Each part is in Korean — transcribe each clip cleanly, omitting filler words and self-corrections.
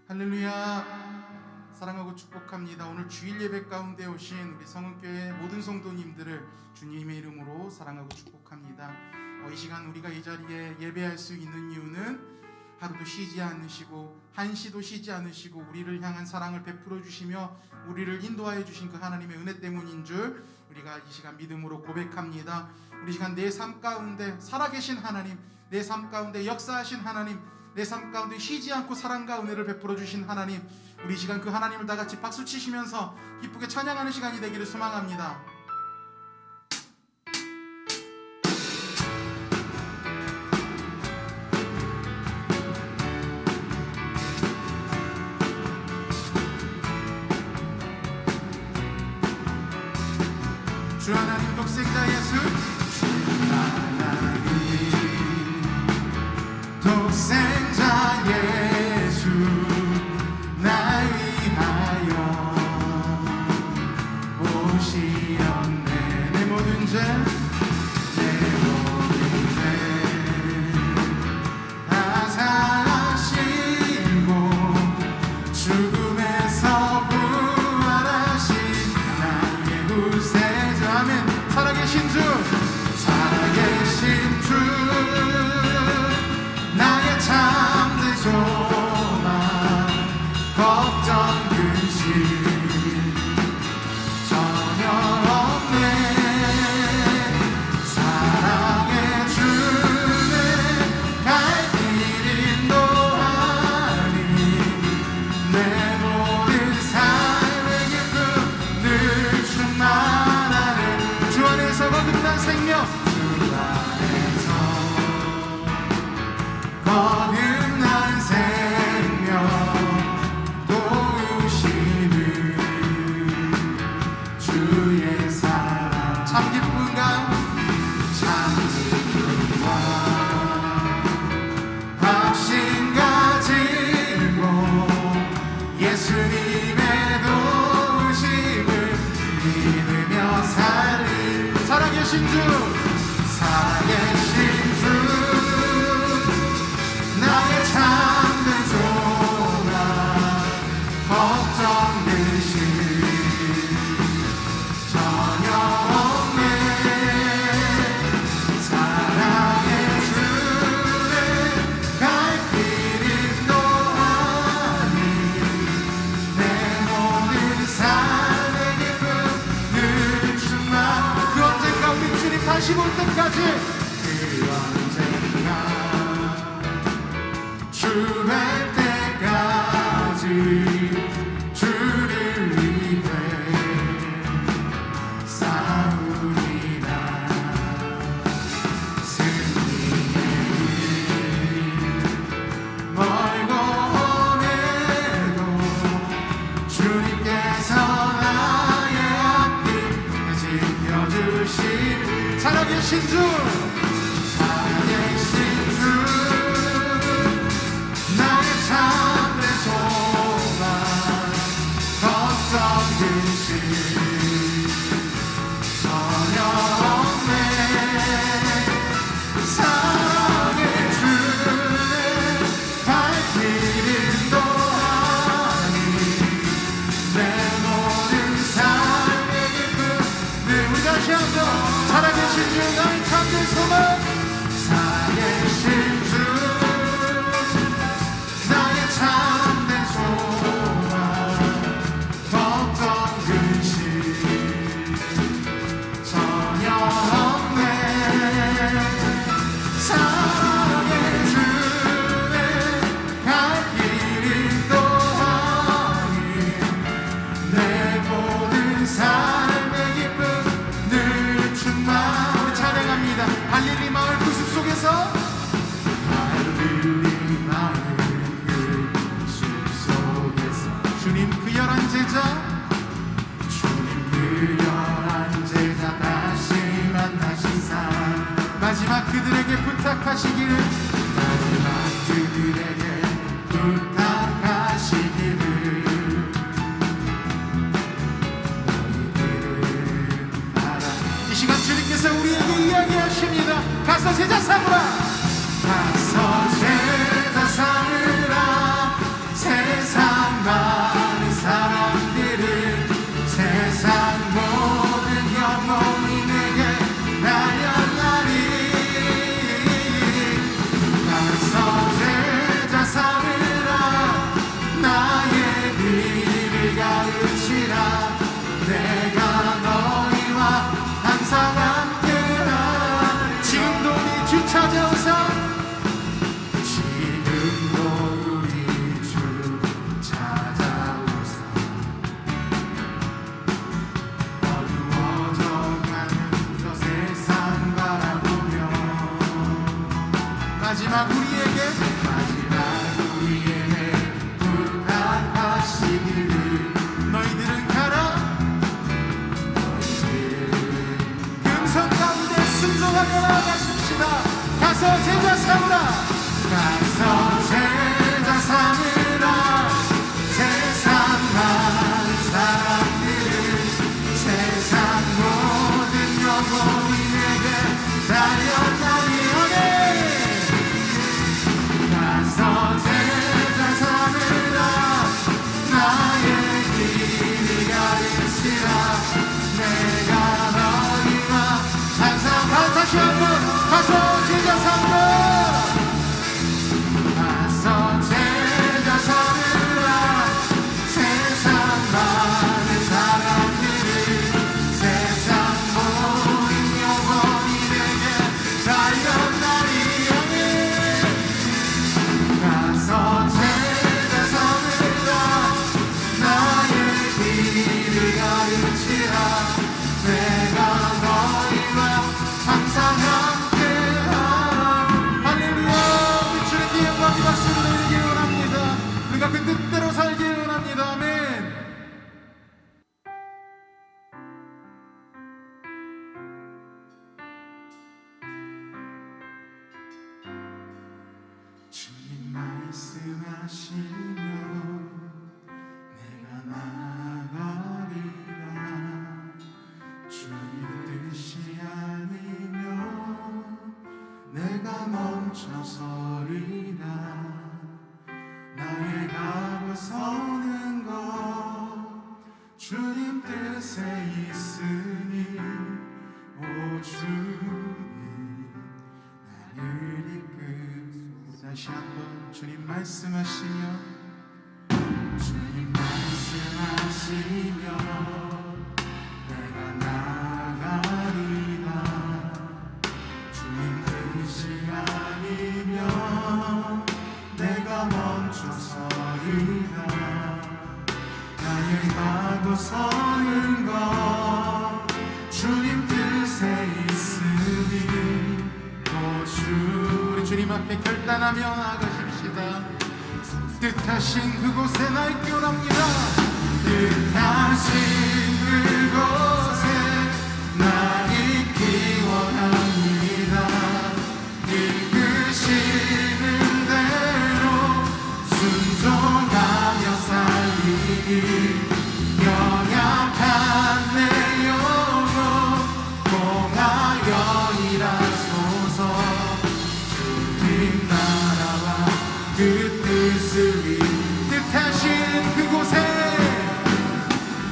할렐루야. 사랑하고 축복합니다. 오늘 주일 예배 가운데 오신 우리 성은교회 모든 성도님들을 주님의 이름으로 사랑하고 축복합니다. 이 시간 우리가 이 자리에 예배할 수 있는 이유는 하루도 쉬지 않으시고 한시도 쉬지 않으시고 우리를 향한 사랑을 베풀어 주시며 우리를 인도하여 주신 그 하나님의 은혜 때문인 줄 우리가 이 시간 믿음으로 고백합니다. 우리 시간 내 삶 가운데 살아계신 하나님, 내 삶 가운데 역사하신 하나님, 내 삶 가운데 쉬지 않고 사랑과 은혜를 베풀어 주신 하나님, 우리 시간 그 하나님을 다 같이 박수 치시면서 기쁘게 찬양하는 시간이 되기를 소망합니다. 주 하나님 독생자 예수, 주 하나님 독생자 예수 날 위하여 오시었네. 내 모든 죄 다 사하시고 죽음에서 부활하신 나의 구세주. 아멘. 살아계신 주, 살아계신 주, 나의 참된 소망, 걱정 근심 전혀 없네. 사랑해 주네. 갈 길 인도하니 내 모든 삶의 기쁨 늘 충만하네. 주 안에서 거듭난 생명, 주 안에서 거듭난 생명 도우시는 주의 사랑. 참 기쁨과 확신 가지고 예수님의 도우심을 믿으며 살리. 살아계신 주, 살아계신 주, 나의 참된 소망, 걱정 근심 전혀 없네. 사랑해 주네. 갈 길 인도하니 내 모든 삶의 기쁨 늘 충만. 그 언젠가 우리 주님 다시 볼 때까지, 그 언젠가 주 뵐 때까지 주를 위해 싸우리라. 승리의 길 멀고 오네도 주님께서 나의 앞길 지켜주실. 살아계신 주, 살아계신 주, 나의 참된 소망, 걱정 근심 전혀 없네. 사랑해 주네. 갈 길 인도하니 내 모든 삶의 기쁨 늘. 우리 다시 한번 살아계신 주, 나의 참된 소망, 살아계신 주, 나의 참된 소망, 걱정 근심 전혀 없네. 사랑해 주네. 갈 길 인도하니 내 모든 삶의 기쁨 늘 충만. 우리 찬양합니다. 할릴리 마을 그 숲속에서, 할릴리 마을 그 숲속에서 주님 그 열한 제자, 주님 그 열한 제자 다시 만나시사 마지막 그들에게 부탁하시기를, 마지막 그들에게 부탁하시기를, 너희들은 알아. 이 시간 주님께서 우리에게 이야기하십니다. 가서 제자 삼으라. 가서 제자 삼으라. 세상 항상 함께하라. 지금도 우리 주 찾아오사, 지금도 우리 주 찾아오사. 어두워져가는 저 세상 바라보며 마지막 우리에게 부탁하시기를, 너희들은 가라. 금성 가운데 순종하며 나아가십시다. 가서 제자 삼으라. 가서 제자 삼으라. 세상 많은 사람들을, 세상 모든 영혼이 내게 달려가니 오네. 가서 제자 삼으라. 나의 길이 가르치라. 내가 너희와 항상 다시 한번 가서 제자 삼으라. 가서 제자 삼으라. 세상 많은 사람들을, 세상 모든 영혼이 내게 달려나리 아멘. 가서 제자 삼으라. 나의 길을 가르치라. 내가 너희와 항상 함께하라. 할렐루야. 우리 주님께 영광이 박수를 드리길 원합니다. 우리가 그 뜻대로 살길 원합니다. 아멘. 주님 말씀하시며 내가 나아가리라. 주님 뜻이 아니면 내가 멈춰서리라. 나의 가고 서는 것 주님 뜻에 있으니, 오 주님 나를 이끌. 다시 한번 주님 말씀하시며, 주님 말씀하시며 내가 나아가리라. 주님 뜻이 아니면 내가 멈춰서리라. 나의 가고 서는 것 주님 뜻에 있으니, 오 주. 우리 주님 앞에 결단하며 나아가십시다. 뜻하신 그곳에 나 있기 원합니다. 뜻하신 그곳에 나 있기 원합니다. 이끄시는 대로 순종하며 살리기. 연약한 내 영혼 공하여 일하소서. 주님 나라와 그 뜻을 이루. 뜻하신 그곳에,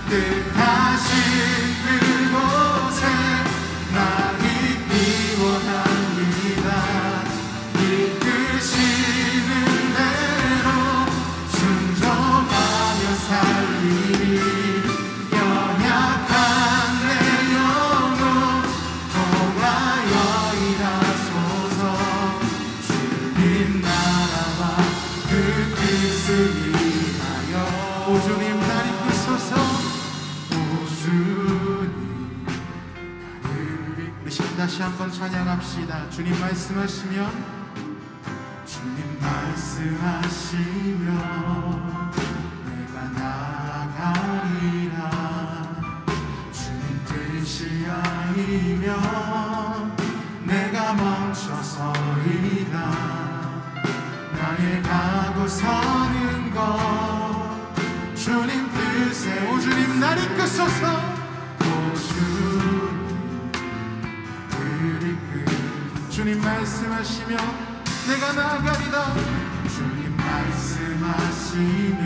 뜻하신 그곳에 나 있기 원합니다. 이끄시는 대로 순종하며 살리리. 연약한 내 영혼 공하여 일하소서. 주님 나라와 그 뜻을 위하여. 오 주님 날 이끄소서. 오 주님 나를 이끌. 우리 다시 한번 찬양합시다. 주님 말씀하시며, 주님 말씀하시며 내가 나아가리라. 주님 뜻이 아니면 내가 멈춰서리라. 나의 가고 서는 것 주님 뜻에, 오 주님 날 이끄소서. 오 주님 나를 이끌. 주님 말씀하시며 내가 나아가리라. 주님 말씀하시며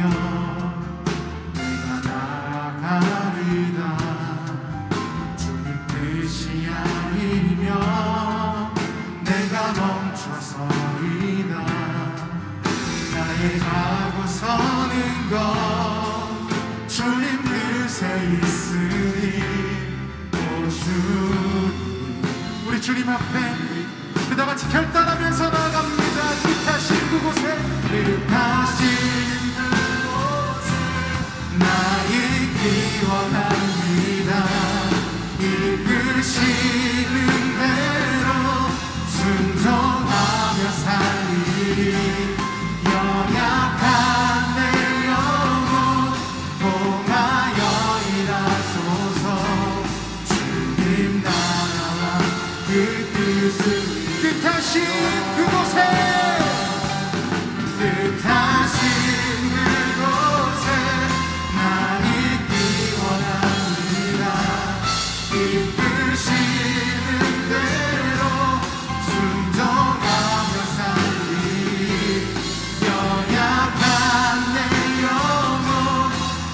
내가 나아가리라. 주님 뜻이 아니면 내가 멈춰서리라. 나의 가고 서는 것 주님 뜻에 있으니, 오 주 주님 앞에 그다 같이 결단하면서 나아갑니다. 뜻하신 그곳에 나 있기 원합니다. 이끄시는 대로 순종하며 살리리. 연약한 내 영혼 통하여 일하소서. 주님 나라와 그 뜻을 뜻하신 그곳에 나 있기 원합니다. 이끄시는 대로 순종하며 살리. 연약한 내 영혼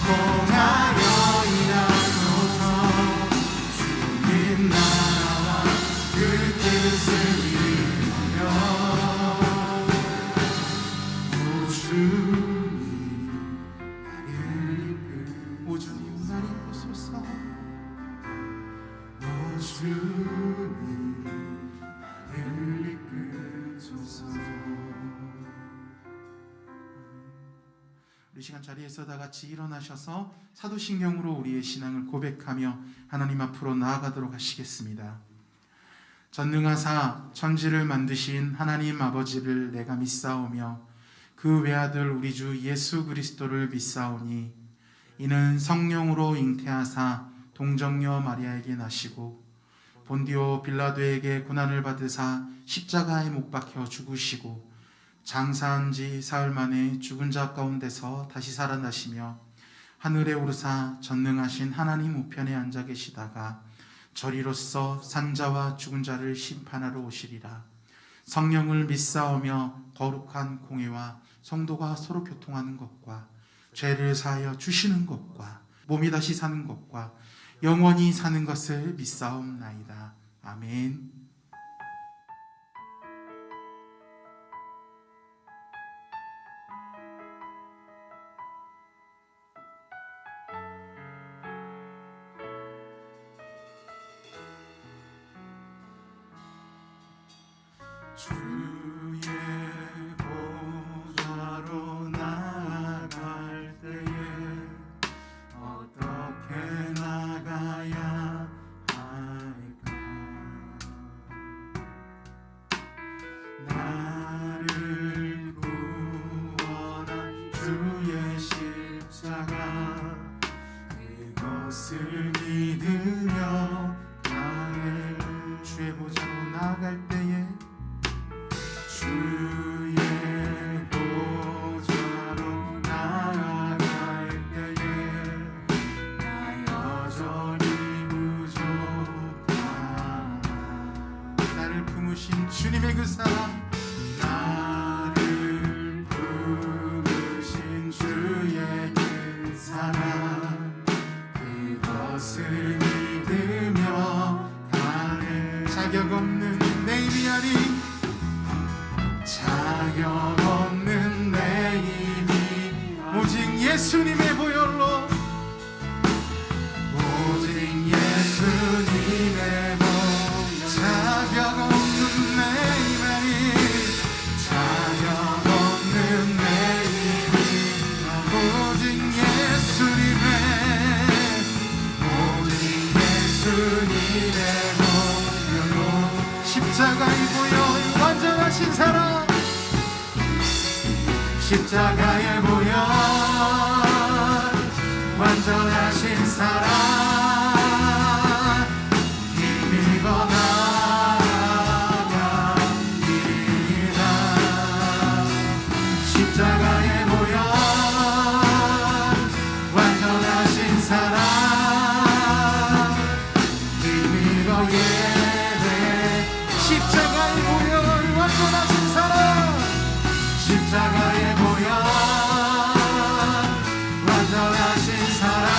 통하여 일하소서. 주님 나라와 그 뜻을 이루며 오 주님 나를 이끄소서. 오 주님 나를 이끄소서. 우리 시간 자리에서 다 같이 일어나셔서 사도신경으로 우리의 신앙을 고백하며 하나님 앞으로 나아가도록 하시겠습니다. 전능하사 천지를 만드신 하나님 아버지를 내가 믿사오며 그 외아들 우리 주 예수 그리스도를 믿사오니 이는 성령으로 잉태하사 동정녀 마리아에게 나시고 본디오 빌라도에게 고난을 받으사 십자가에 못 박혀 죽으시고 장사한 지 사흘 만에 죽은 자 가운데서 다시 살아나시며 하늘에 오르사 전능하신 하나님 우편에 앉아 계시다가 저리로서 산자와 죽은 자를 심판하러 오시리라. 성령을 믿사오며 거룩한 공회와 성도가 서로 교통하는 것과 죄를 사하여 주시는 것과 몸이 다시 사는 것과 영원히 사는 것을 믿사옵나이다. 아멘. 주의 보좌로 나아갈 때에 어떻게 나가야 할까? 나를 구원한 주의 십자가 그것을 믿으며 가해. 주의 보좌로 나아갈 때에 주의 보좌로 나아갈 때에 나 여전히 부족하다. 나를 품으신 주님의 그 사랑, 나를 품으신 주의 그 사랑 그것을 믿으며 가네. 자격 없는 내 힘이 아닌 자격 없는 내 힘이 오직 예수님의 보혈로, 오직 예수님의 보혈. 자격 없는 내 힘이, 자격 없는 내 힘이 오직 예수님의, 오직 예수님의 보혈로. 십자가의 보혈 완전하신 사랑, 십자가의 보혈 완전하신 사랑 힘입어 나아갑니다. 십자가의 보혈 완전하신 사랑 힘입어 예배. 십자가의 보혈 완전하신 사랑, 십자가의 보혈 완전하신 사랑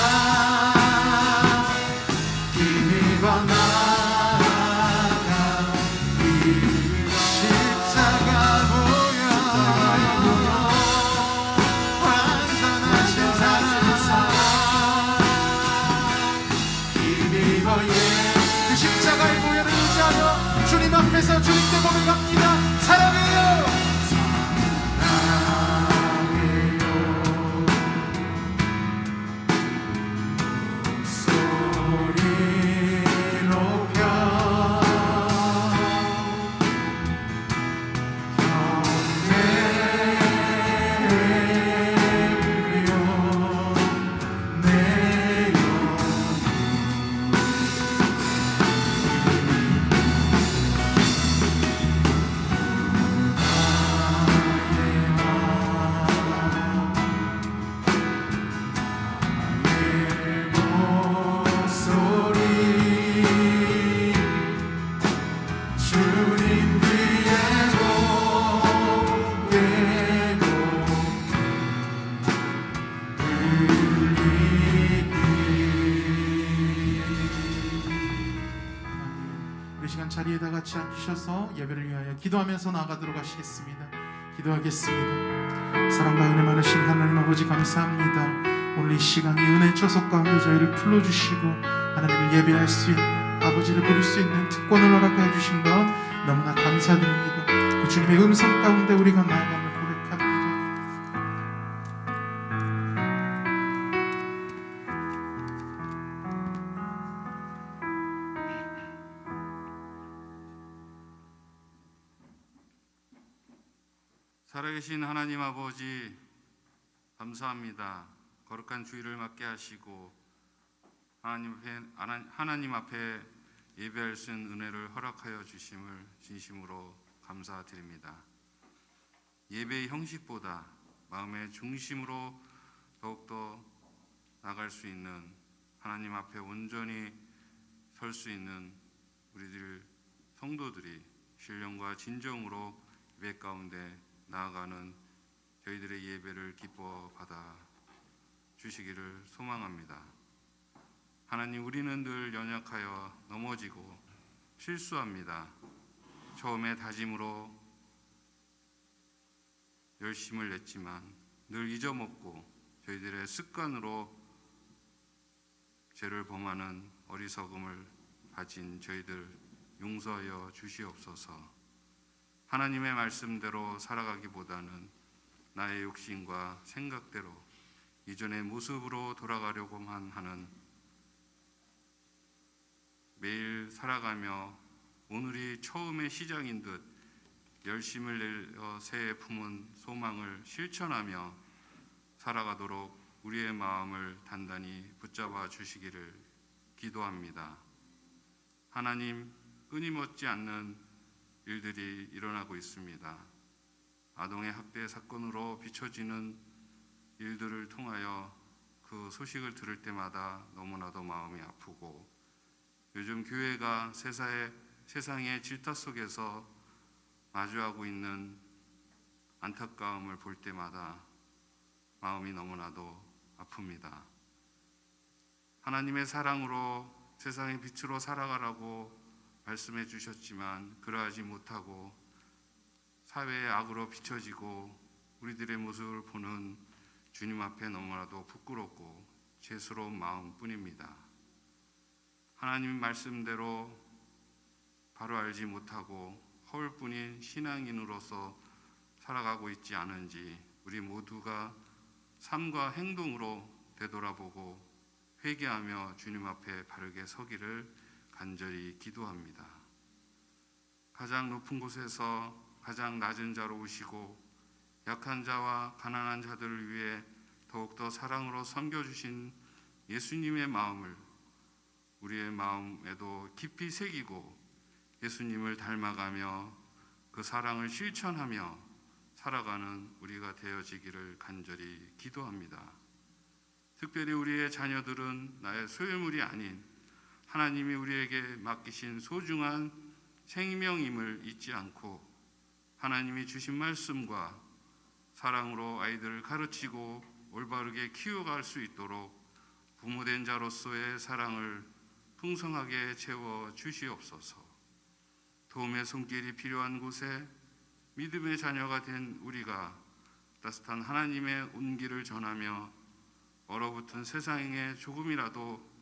힘입어 나아가. 십자가 보혈 완전하신 사랑 힘입어 예. 그 십자가의 보혈을 의지하여 주 주님 앞에서 주님께 고백합니다. 사랑해요. 자리에다 같이 앉으셔서 예배를 위하여 기도하면서 나아가도록 하시겠습니다. 기도하겠습니다. 사랑과 은혜 많으신 하나님 아버지 감사합니다. 오늘 이 시간 이 은혜 초석 가운데 저희를 불러주시고 하나님을 예배할 수 있는, 아버지를 부를 수 있는 특권을 허락해 주신 것 너무나 감사드립니다. 그 주님의 음성 가운데 우리가 나아감을 고백합니다. 살아계신 하나님 아버지 감사합니다. 거룩한 주일을 맞게 하시고 하나님 앞에 예배할 수 있는 은혜를 허락하여 주심을 진심으로 감사드립니다. 예배의 형식보다 마음의 중심으로 더욱더 나갈 수 있는, 하나님 앞에 온전히 설 수 있는 우리들 성도들이 신령과 진정으로 예배 가운데 나아가는 저희들의 예배를 기뻐 받아 주시기를 소망합니다. 하나님, 우리는 늘 연약하여 넘어지고 실수합니다. 처음에 다짐으로 열심을 냈지만 늘 잊어먹고 저희들의 습관으로 죄를 범하는 어리석음을 가진 저희들 용서하여 주시옵소서. 하나님의 말씀대로 살아가기보다는 나의 욕심과 생각대로 이전의 모습으로 돌아가려고만 하는 매일 살아가며 오늘이 처음의 시작인 듯 열심을 내어 새해 품은 소망을 실천하며 살아가도록 우리의 마음을 단단히 붙잡아 주시기를 기도합니다. 하나님, 끊임없지 않는 일들이 일어나고 있습니다. 아동의 학대 사건으로 비춰지는 일들을 통하여 그 소식을 들을 때마다 너무나도 마음이 아프고, 요즘 교회가 세상의 질타 속에서 마주하고 있는 안타까움을 볼 때마다 마음이 너무나도 아픕니다. 하나님의 사랑으로 세상의 빛으로 살아가라고 말씀해 주셨지만 그러하지 못하고 사회의 악으로 비춰지고 우리들의 모습을 보는 주님 앞에 너무나도 부끄럽고 죄스러운 마음뿐입니다. 하나님 말씀대로 바로 알지 못하고 허울뿐인 신앙인으로서 살아가고 있지 않은지 우리 모두가 삶과 행동으로 되돌아보고 회개하며 주님 앞에 바르게 서기를 간절히 기도합니다. 가장 높은 곳에서 가장 낮은 자로 오시고 약한 자와 가난한 자들을 위해 더욱더 사랑으로 섬겨주신 예수님의 마음을 우리의 마음에도 깊이 새기고 예수님을 닮아가며 그 사랑을 실천하며 살아가는 우리가 되어지기를 간절히 기도합니다. 특별히 우리의 자녀들은 나의 소유물이 아닌 하나님이 우리에게 맡기신 소중한 생명임을 잊지 않고 하나님이 주신 말씀과 사랑으로 아이들을 가르치고 올바르게 키워갈 수 있도록 부모된 자로서의 사랑을 풍성하게 채워 주시옵소서. 도움의 손길이 필요한 곳에 믿음의 자녀가 된 우리가 따뜻한 하나님의 온기를 전하며 얼어붙은 세상에 조금이라도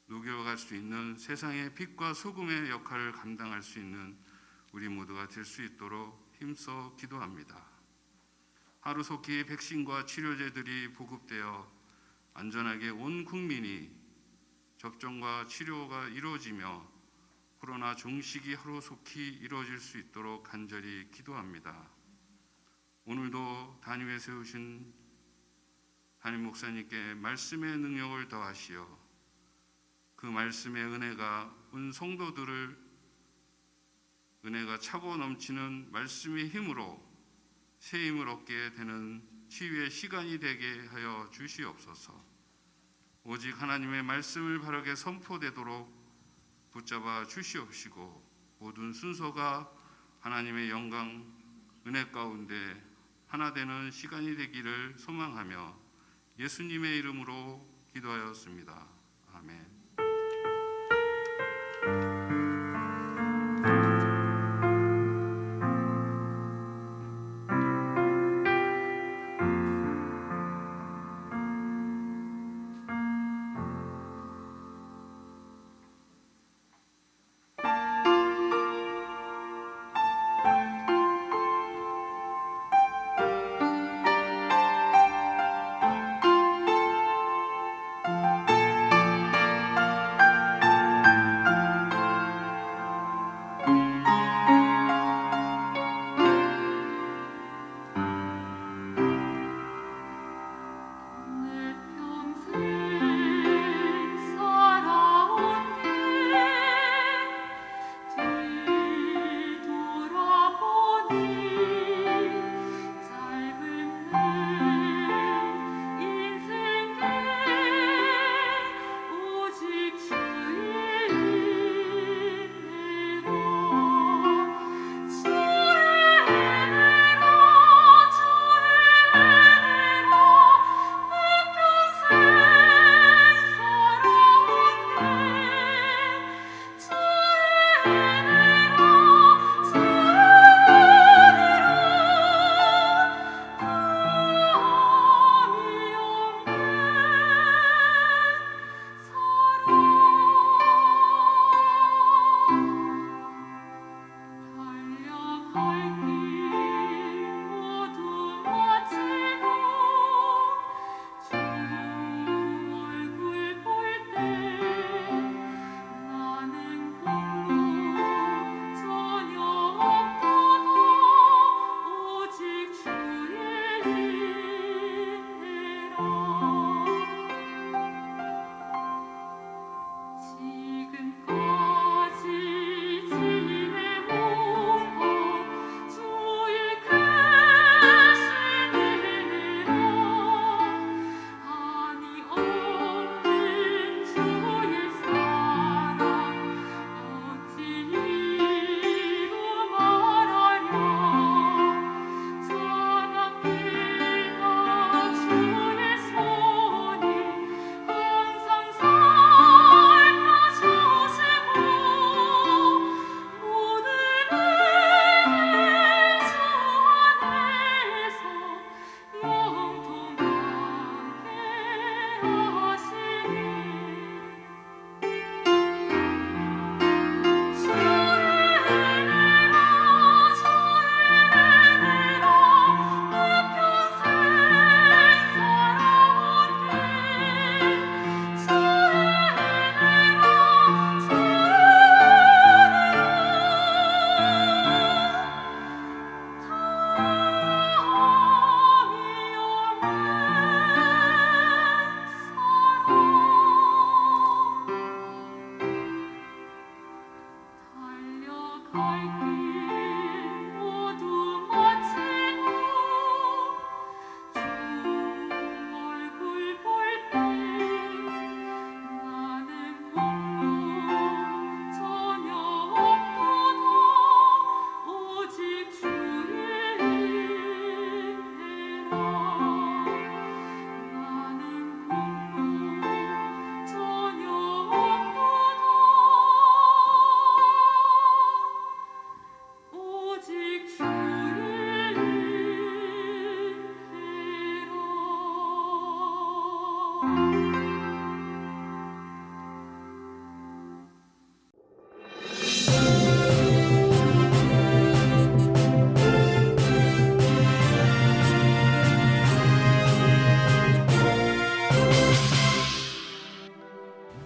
녹여갈 수 있는 세상의 빛과 소금의 역할을 감당할 수 있는 우리 모두가 될 수 있도록 힘써 기도합니다. 하루속히 백신과 치료제들이 보급되어 안전하게 온 국민이 접종과 치료가 이루어지며 코로나 종식이 하루속히 이루어질 수 있도록 간절히 기도합니다. 오늘도 단임에 세우신 담임 목사님께 말씀의 능력을 더하시어 그 말씀의 은혜가 온 성도들을 은혜가 차고 넘치는 말씀의 힘으로 새 힘을 얻게 되는 치유의 시간이 되게 하여 주시옵소서. 오직 하나님의 말씀을 바르게 선포되도록 붙잡아 주시옵시고 모든 순서가 하나님의 영광 은혜 가운데 하나 되는 시간이 되기를 소망하며 예수님의 이름으로 기도하였습니다. 아멘.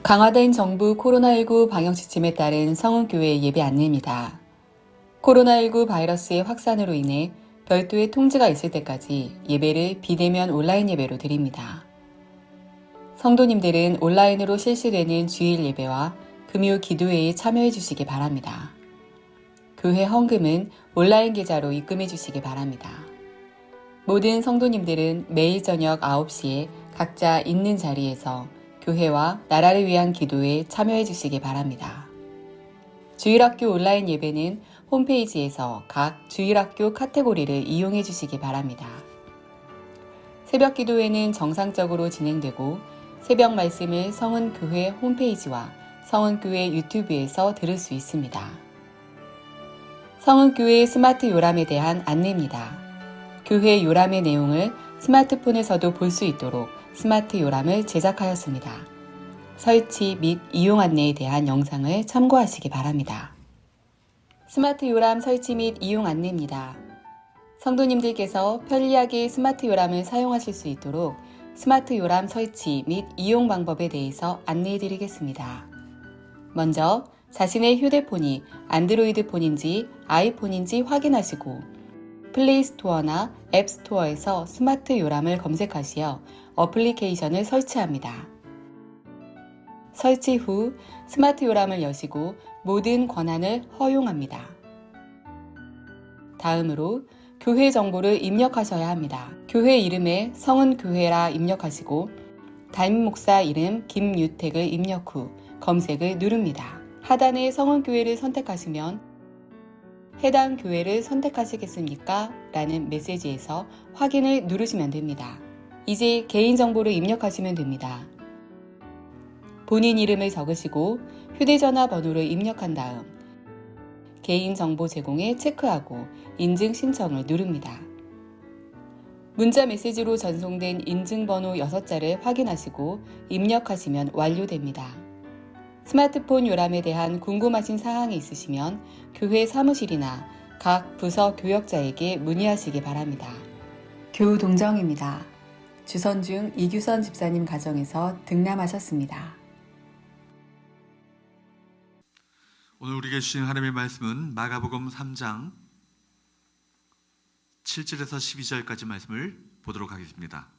강화된 정부 코로나19 방역 지침에 따른 성은교회 예배 안내입니다. 코로나19 바이러스의 확산으로 인해 별도의 통지가 있을 때까지 예배를 비대면 온라인 예배로 드립니다. 성도님들은 온라인으로 실시되는 주일 예배와 금요 기도회에 참여해 주시기 바랍니다. 교회 헌금은 온라인 계좌로 입금해 주시기 바랍니다. 모든 성도님들은 매일 저녁 9시에 각자 있는 자리에서 교회와 나라를 위한 기도에 참여해 주시기 바랍니다. 주일학교 온라인 예배는 홈페이지에서 각 주일학교 카테고리를 이용해 주시기 바랍니다. 새벽 기도회는 정상적으로 진행되고 새벽 말씀을 성은교회 홈페이지와 성은교회 유튜브에서 들을 수 있습니다. 성은교회 스마트 요람에 대한 안내입니다. 교회 요람의 내용을 스마트폰에서도 볼 수 있도록 스마트 요람을 제작하였습니다. 설치 및 이용 안내에 대한 영상을 참고하시기 바랍니다. 스마트 요람 설치 및 이용 안내입니다. 성도님들께서 편리하게 스마트 요람을 사용하실 수 있도록 스마트 요람 설치 및 이용 방법에 대해서 안내해 드리겠습니다. 먼저 자신의 휴대폰이 안드로이드 폰인지 아이폰인지 확인하시고 플레이스토어나 앱스토어에서 스마트 요람을 검색하시어 어플리케이션을 설치합니다. 설치 후 스마트 요람을 여시고 모든 권한을 허용합니다. 다음으로 교회 정보를 입력하셔야 합니다. 교회 이름에 성은교회라 입력하시고 담임 목사 이름 김유택을 입력 후 검색을 누릅니다. 하단에 성은교회를 선택하시면 해당 교회를 선택하시겠습니까? 라는 메시지에서 확인을 누르시면 됩니다. 이제 개인정보를 입력하시면 됩니다. 본인 이름을 적으시고 휴대전화 번호를 입력한 다음 개인정보 제공에 체크하고 인증 신청을 누릅니다. 문자 메시지로 전송된 인증번호 6자를 확인하시고 입력하시면 완료됩니다. 스마트폰 요람에 대한 궁금하신 사항이 있으시면 교회 사무실이나 각 부서 교역자에게 문의하시기 바랍니다. 교우동정입니다. 주선중 이규선 집사님 가정에서 등남하셨습니다. 오늘 우리에게 주신 하나님의 말씀은 마가복음 3장 7절에서 12절까지 말씀을 보도록 하겠습니다.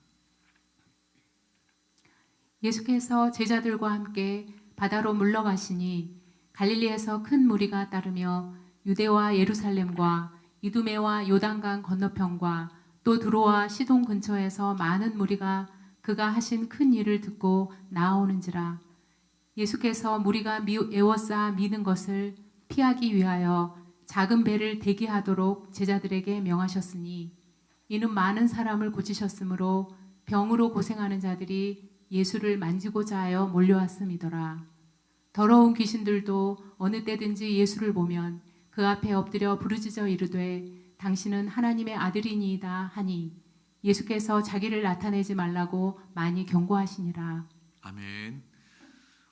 예수께서 제자들과 함께 바다로 물러가시니 갈릴리에서 큰 무리가 따르며 유대와 예루살렘과 이두메와 요단강 건너편과 또 두로와 시돈 근처에서 많은 무리가 그가 하신 큰 일을 듣고 나아오는지라. 예수께서 무리가 에워싸 미는 것을 피하기 위하여 작은 배를 대기하도록 제자들에게 명하셨으니 이는 많은 사람을 고치셨으므로 병으로 고생하는 자들이 예수를 만지고자 하여 몰려왔음이더라. 더러운 귀신들도 어느 때든지 예수를 보면 그 앞에 엎드려 부르짖어 이르되 당신은 하나님의 아들이니이다 하니 예수께서 자기를 나타내지 말라고 많이 경고하시니라. 아멘.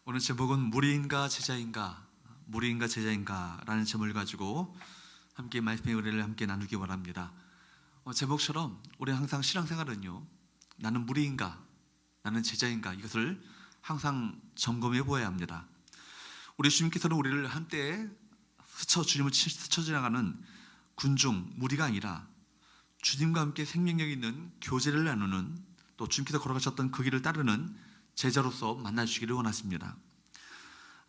오늘 제목은 무리인가 제자인가, 무리인가 제자인가 라는 제목을 가지고 함께 말씀의 은혜를 함께 나누기 원합니다. 제목처럼 우리 항상 신앙생활은요, 나는 무리인가, 나는 제자인가, 이것을 항상 점검해 보아야 합니다. 우리 주님께서는 우리를 한때 주님을 스쳐 지나가는 군중, 무리가 아니라 주님과 함께 생명력 있는 교제를 나누는, 또 주님께서 걸어가셨던 그 길을 따르는 제자로서 만나주시기를 원하십니다.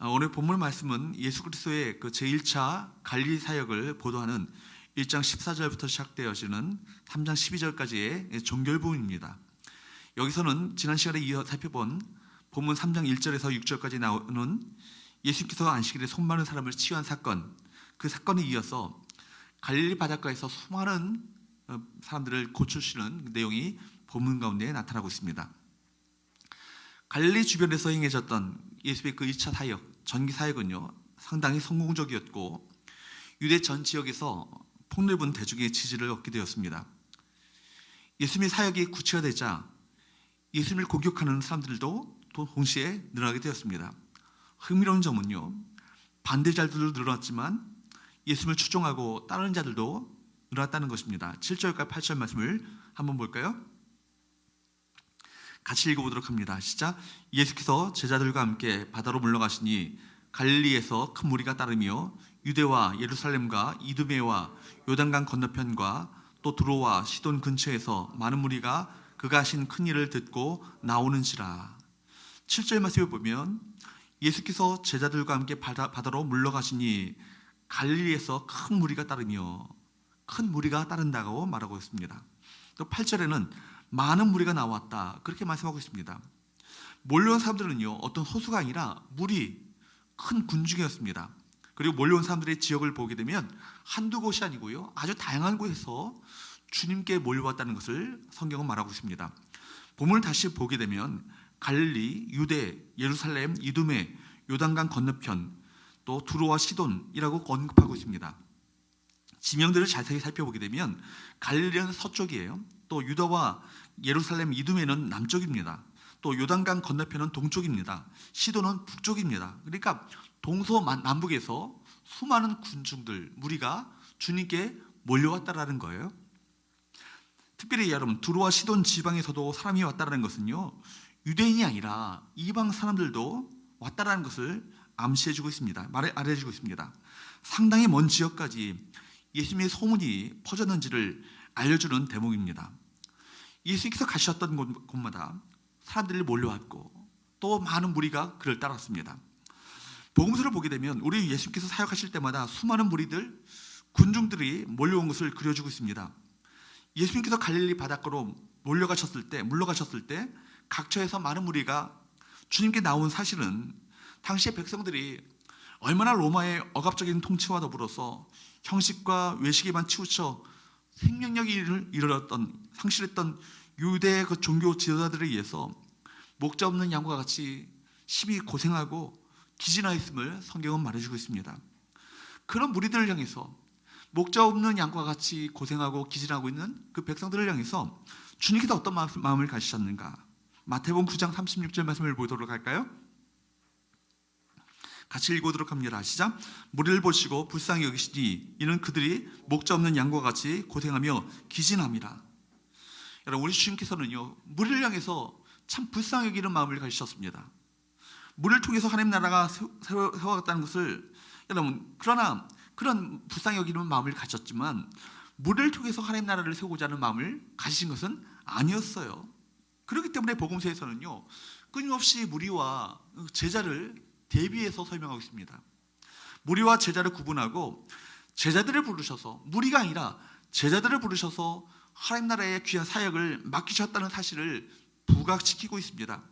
오늘 본문 말씀은 예수 그리스도의 그 제1차 갈릴리 사역을 보도하는 1장 14절부터 시작되어지는 3장 12절까지의 종결 부분입니다. 여기서는 지난 시간에 이어 살펴본 본문 3장 1절에서 6절까지 나오는 예수께서 안식일에 손 많은 사람을 치유한 사건, 그 사건에 이어서 갈릴리 바닷가에서 수많은 사람들을 고치시는 내용이 본문 가운데 나타나고 있습니다. 갈릴리 주변에서 행해졌던 예수의 그 2차 사역, 전기 사역은요, 상당히 성공적이었고 유대 전 지역에서 폭넓은 대중의 지지를 얻게 되었습니다. 예수님의 사역이 구체화되자 예수님을 공격하는 사람들도 동시에 늘어나게 되었습니다. 흥미로운 점은요, 반대자들도 늘어났지만 예수님을 추종하고 따르는 자들도 늘어났다는 것입니다. 7절과 8절 말씀을 한번 볼까요? 같이 읽어보도록 합니다. 시작. 예수께서 제자들과 함께 바다로 물러가시니 갈릴리에서 큰 무리가 따르며 유대와 예루살렘과 이두메와 요단강 건너편과 또 두로와 시돈 근처에서 많은 무리가 그가 하신 큰 일을 듣고 나오는지라. 7절 말씀을 보면 예수께서 제자들과 함께 바다로 물러가시니 갈릴리에서 큰 무리가 따르며, 큰 무리가 따른다고 말하고 있습니다. 또 8절에는 많은 무리가 나왔다, 그렇게 말씀하고 있습니다. 몰려온 사람들은요, 어떤 소수가 아니라 무리, 큰 군중이었습니다. 그리고 몰려온 사람들의 지역을 보게 되면 한두 곳이 아니고요, 아주 다양한 곳에서 주님께 몰려왔다는 것을 성경은 말하고 있습니다. 본문을 다시 보게 되면 갈릴리, 유대, 예루살렘, 이두메, 요단강 건너편, 또 두로와 시돈이라고 언급하고 있습니다. 지명들을 자세히 살펴보게 되면 갈릴리는 서쪽이에요. 또 유다와 예루살렘, 이두메는 남쪽입니다. 또 요단강 건너편은 동쪽입니다. 시돈은 북쪽입니다. 그러니까 동서남북에서 수많은 군중들, 무리가 주님께 몰려왔다라는 거예요. 특별히 여러분, 두로와 시돈 지방에서도 사람이 왔다라는 것은요, 유대인이 아니라 이방 사람들도 왔다라는 것을 암시해주고 있습니다. 말해주고 있습니다. 상당히 먼 지역까지 예수님의 소문이 퍼졌는지를 알려주는 대목입니다. 예수께서 가셨던 곳마다 사람들이 몰려왔고 또 많은 무리가 그를 따랐습니다. 복음서를 보게 되면 우리 예수께서 사역하실 때마다 수많은 무리들, 군중들이 몰려온 것을 그려주고 있습니다. 예수님께서 갈릴리 바닷가로 물러가셨을 때 각처에서 많은 무리가 주님께 나온 사실은 당시의 백성들이 얼마나 로마의 억압적인 통치와 더불어서 형식과 외식에만 치우쳐 생명력이 상실했던 유대의 그 종교 지도자들에 의해서 목자 없는 양과 같이 심히 고생하고 기진하였음을 성경은 말해주고 있습니다. 그런 무리들을 향해서, 목자 없는 양과 같이 고생하고 기진하고 있는 그 백성들을 향해서 주님께서 어떤 마음을 가지셨는가? 마태복음 9장 36절 말씀을 보도록 할까요? 같이 읽어보도록 합니다. 시작. 무리를 보시고 불쌍히 여기시니 이는 그들이 목자 없는 양과 같이 고생하며 기진함이라. 여러분, 우리 주님께서는요, 무리를 향해서 참 불쌍히 여기는 마음을 가지셨습니다. 무리를 통해서 하나님 나라가 세워갔다는 것을, 여러분, 그러나 그런 불쌍히 여기는 마음을 가졌지만 무리를 통해서 하나님 나라를 세우고자 하는 마음을 가지신 것은 아니었어요. 그렇기 때문에 복음서에서는요, 끊임없이 무리와 제자를 대비해서 설명하고 있습니다. 무리와 제자를 구분하고 제자들을 부르셔서, 무리가 아니라 제자들을 부르셔서 하나님 나라의 귀한 사역을 맡기셨다는 사실을 부각시키고 있습니다.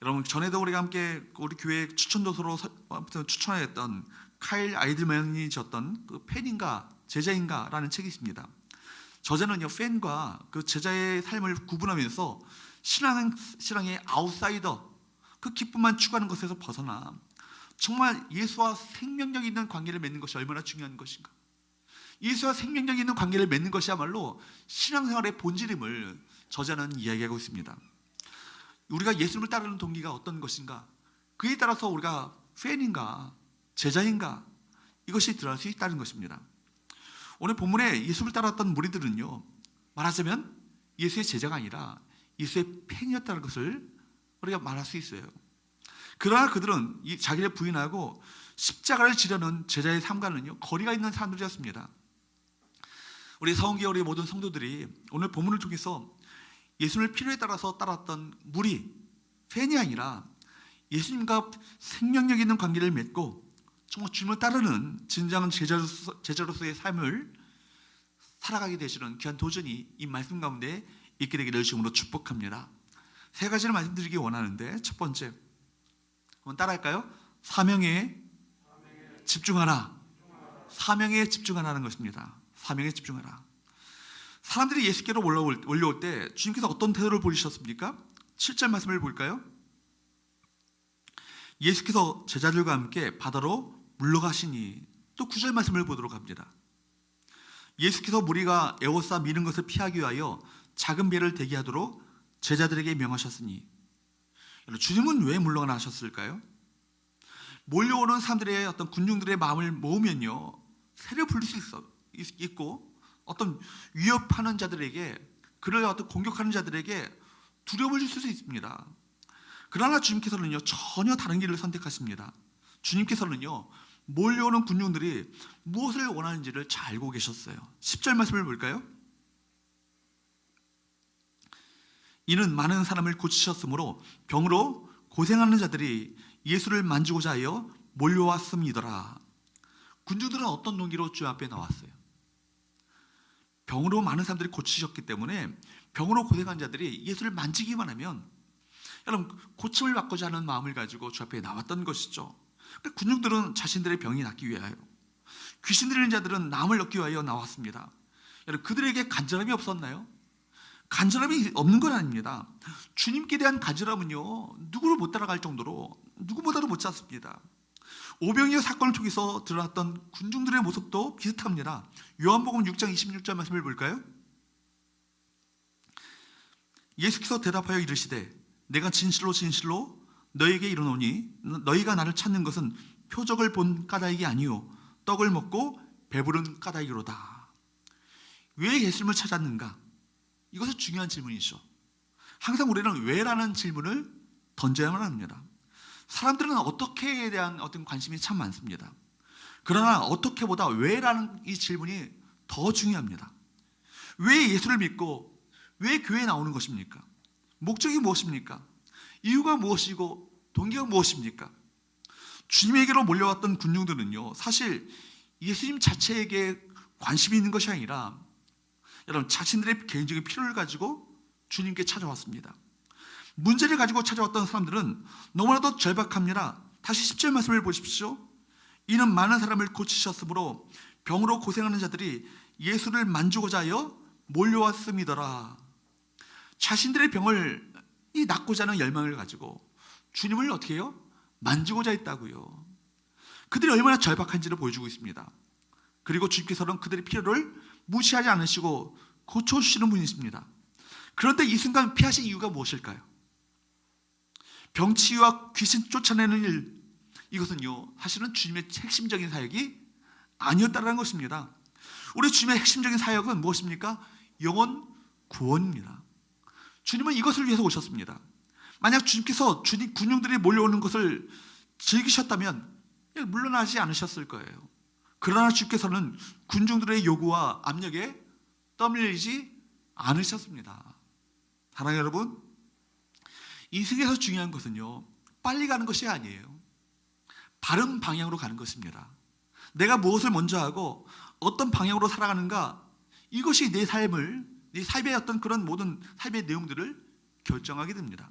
여러분, 전에도 우리가 함께 우리 교회 추천도서로 추천했던 카일 아이들맨이 지었던 그 팬인가 제자인가 라는 책이 있습니다. 저자는요, 팬과 그 제자의 삶을 구분하면서 신앙의 아웃사이더, 그 기쁨만 추구하는 것에서 벗어나 정말 예수와 생명력 있는 관계를 맺는 것이 얼마나 중요한 것인가, 예수와 생명력 있는 관계를 맺는 것이야말로 신앙생활의 본질임을 저자는 이야기하고 있습니다. 우리가 예수님을 따르는 동기가 어떤 것인가, 그에 따라서 우리가 팬인가 제자인가, 이것이 드러날 수 있다는 것입니다. 오늘 본문에 예수를 따랐던 무리들은요, 말하자면 예수의 제자가 아니라 예수의 팬이었다는 것을 우리가 말할 수 있어요. 그러나 그들은 자기를 부인하고 십자가를 지려는 제자의 삶과는요, 거리가 있는 사람들이었습니다. 우리 서원교회의 모든 성도들이 오늘 본문을 통해서 예수님을 필요에 따라서 따랐던 무리, 팬이 아니라 예수님과 생명력 있는 관계를 맺고 정말 주님을 따르는 진정한 제자로서의 삶을 살아가게 되시는 귀한 도전이 이 말씀 가운데 있게 되기를 주님으로 축복합니다. 세 가지를 말씀드리기 원하는데, 첫 번째, 한번 따라할까요? 사명에 집중하라. 사명에 집중하라는 것입니다. 사명에 집중하라. 사람들이 예수께로 올라올 때 주님께서 어떤 태도를 보이셨습니까? 7절 말씀을 볼까요? 예수께서 제자들과 함께 바다로 물러가시니, 또 9절 말씀을 보도록 합니다. 예수께서 무리가 에워싸 미는 것을 피하기 위하여 작은 배를 대기하도록 제자들에게 명하셨으니. 주님은 왜 물러가나 하셨을까요? 몰려오는 사람들의 어떤 군중들의 마음을 모으면요, 새를 부릴 수 있고 어떤 위협하는 자들에게, 그를 어떤 공격하는 자들에게 두려움을 줄 수 있습니다. 그러나 주님께서는요, 전혀 다른 길을 선택하십니다. 주님께서는요, 몰려오는 군중들이 무엇을 원하는지를 잘 알고 계셨어요. 10절 말씀을 볼까요? 이는 많은 사람을 고치셨으므로 병으로 고생하는 자들이 예수를 만지고자 하여 몰려왔음이더라. 군중들은 어떤 동기로 주 앞에 나왔어요? 병으로 많은 사람들이 고치셨기 때문에 병으로 고생한 자들이 예수를 만지기만 하면, 여러분, 고침을 받고자 하는 마음을 가지고 주 앞에 나왔던 것이죠. 군중들은 자신들의 병이 낫기 위하여, 귀신 들리는 자들은 남을 얻기 위하여 나왔습니다. 여러분, 그들에게 간절함이 없었나요? 간절함이 없는 건 아닙니다. 주님께 대한 간절함은요, 누구를 못 따라갈 정도로 누구보다도 못 찾습니다. 오병이어 사건을 통해서 드러났던 군중들의 모습도 비슷합니다. 요한복음 6장 26절 말씀을 볼까요? 예수께서 대답하여 이르시되 내가 진실로 진실로 너에게 이르노니 너희가 나를 찾는 것은 표적을 본 까닭이 아니요 떡을 먹고 배부른 까닭이로다. 왜 예수님을 찾았는가? 이것은 중요한 질문이죠. 항상 우리는 왜라는 질문을 던져야만 합니다. 사람들은 어떻게에 대한 어떤 관심이 참 많습니다. 그러나 어떻게보다 왜라는 이 질문이 더 중요합니다. 왜 예수를 믿고 왜 교회에 나오는 것입니까? 목적이 무엇입니까? 이유가 무엇이고 동기가 무엇입니까? 주님에게로 몰려왔던 군중들은요, 사실 예수님 자체에게 관심이 있는 것이 아니라 여러분, 자신들의 개인적인 필요를 가지고 주님께 찾아왔습니다. 문제를 가지고 찾아왔던 사람들은 너무나도 절박합니다. 다시 10절 말씀을 보십시오. 이는 많은 사람을 고치셨으므로 병으로 고생하는 자들이 예수를 만지고자 하여 몰려왔음이더라. 자신들의 병을 낫고자 하는 열망을 가지고 주님을 어떻게 해요? 만지고자 했다고요. 그들이 얼마나 절박한지를 보여주고 있습니다. 그리고 주님께서는 그들의 필요를 무시하지 않으시고 고쳐주시는 분이십니다. 그런데 이 순간 피하신 이유가 무엇일까요? 병치유와 귀신 쫓아내는 일, 이것은요, 사실은 주님의 핵심적인 사역이 아니었다는 것입니다. 우리 주님의 핵심적인 사역은 무엇입니까? 영혼 구원입니다. 주님은 이것을 위해서 오셨습니다. 만약 주님께서 주님 군중들이 몰려오는 것을 즐기셨다면 물러나지 않으셨을 거예요. 그러나 주께서는 군중들의 요구와 압력에 떠밀리지 않으셨습니다. 사랑하는 여러분, 인생에서 중요한 것은요, 빨리 가는 것이 아니에요. 바른 방향으로 가는 것입니다. 내가 무엇을 먼저 하고 어떤 방향으로 살아가는가, 이것이 내 삶의 어떤 그런 모든 삶의 내용들을 결정하게 됩니다.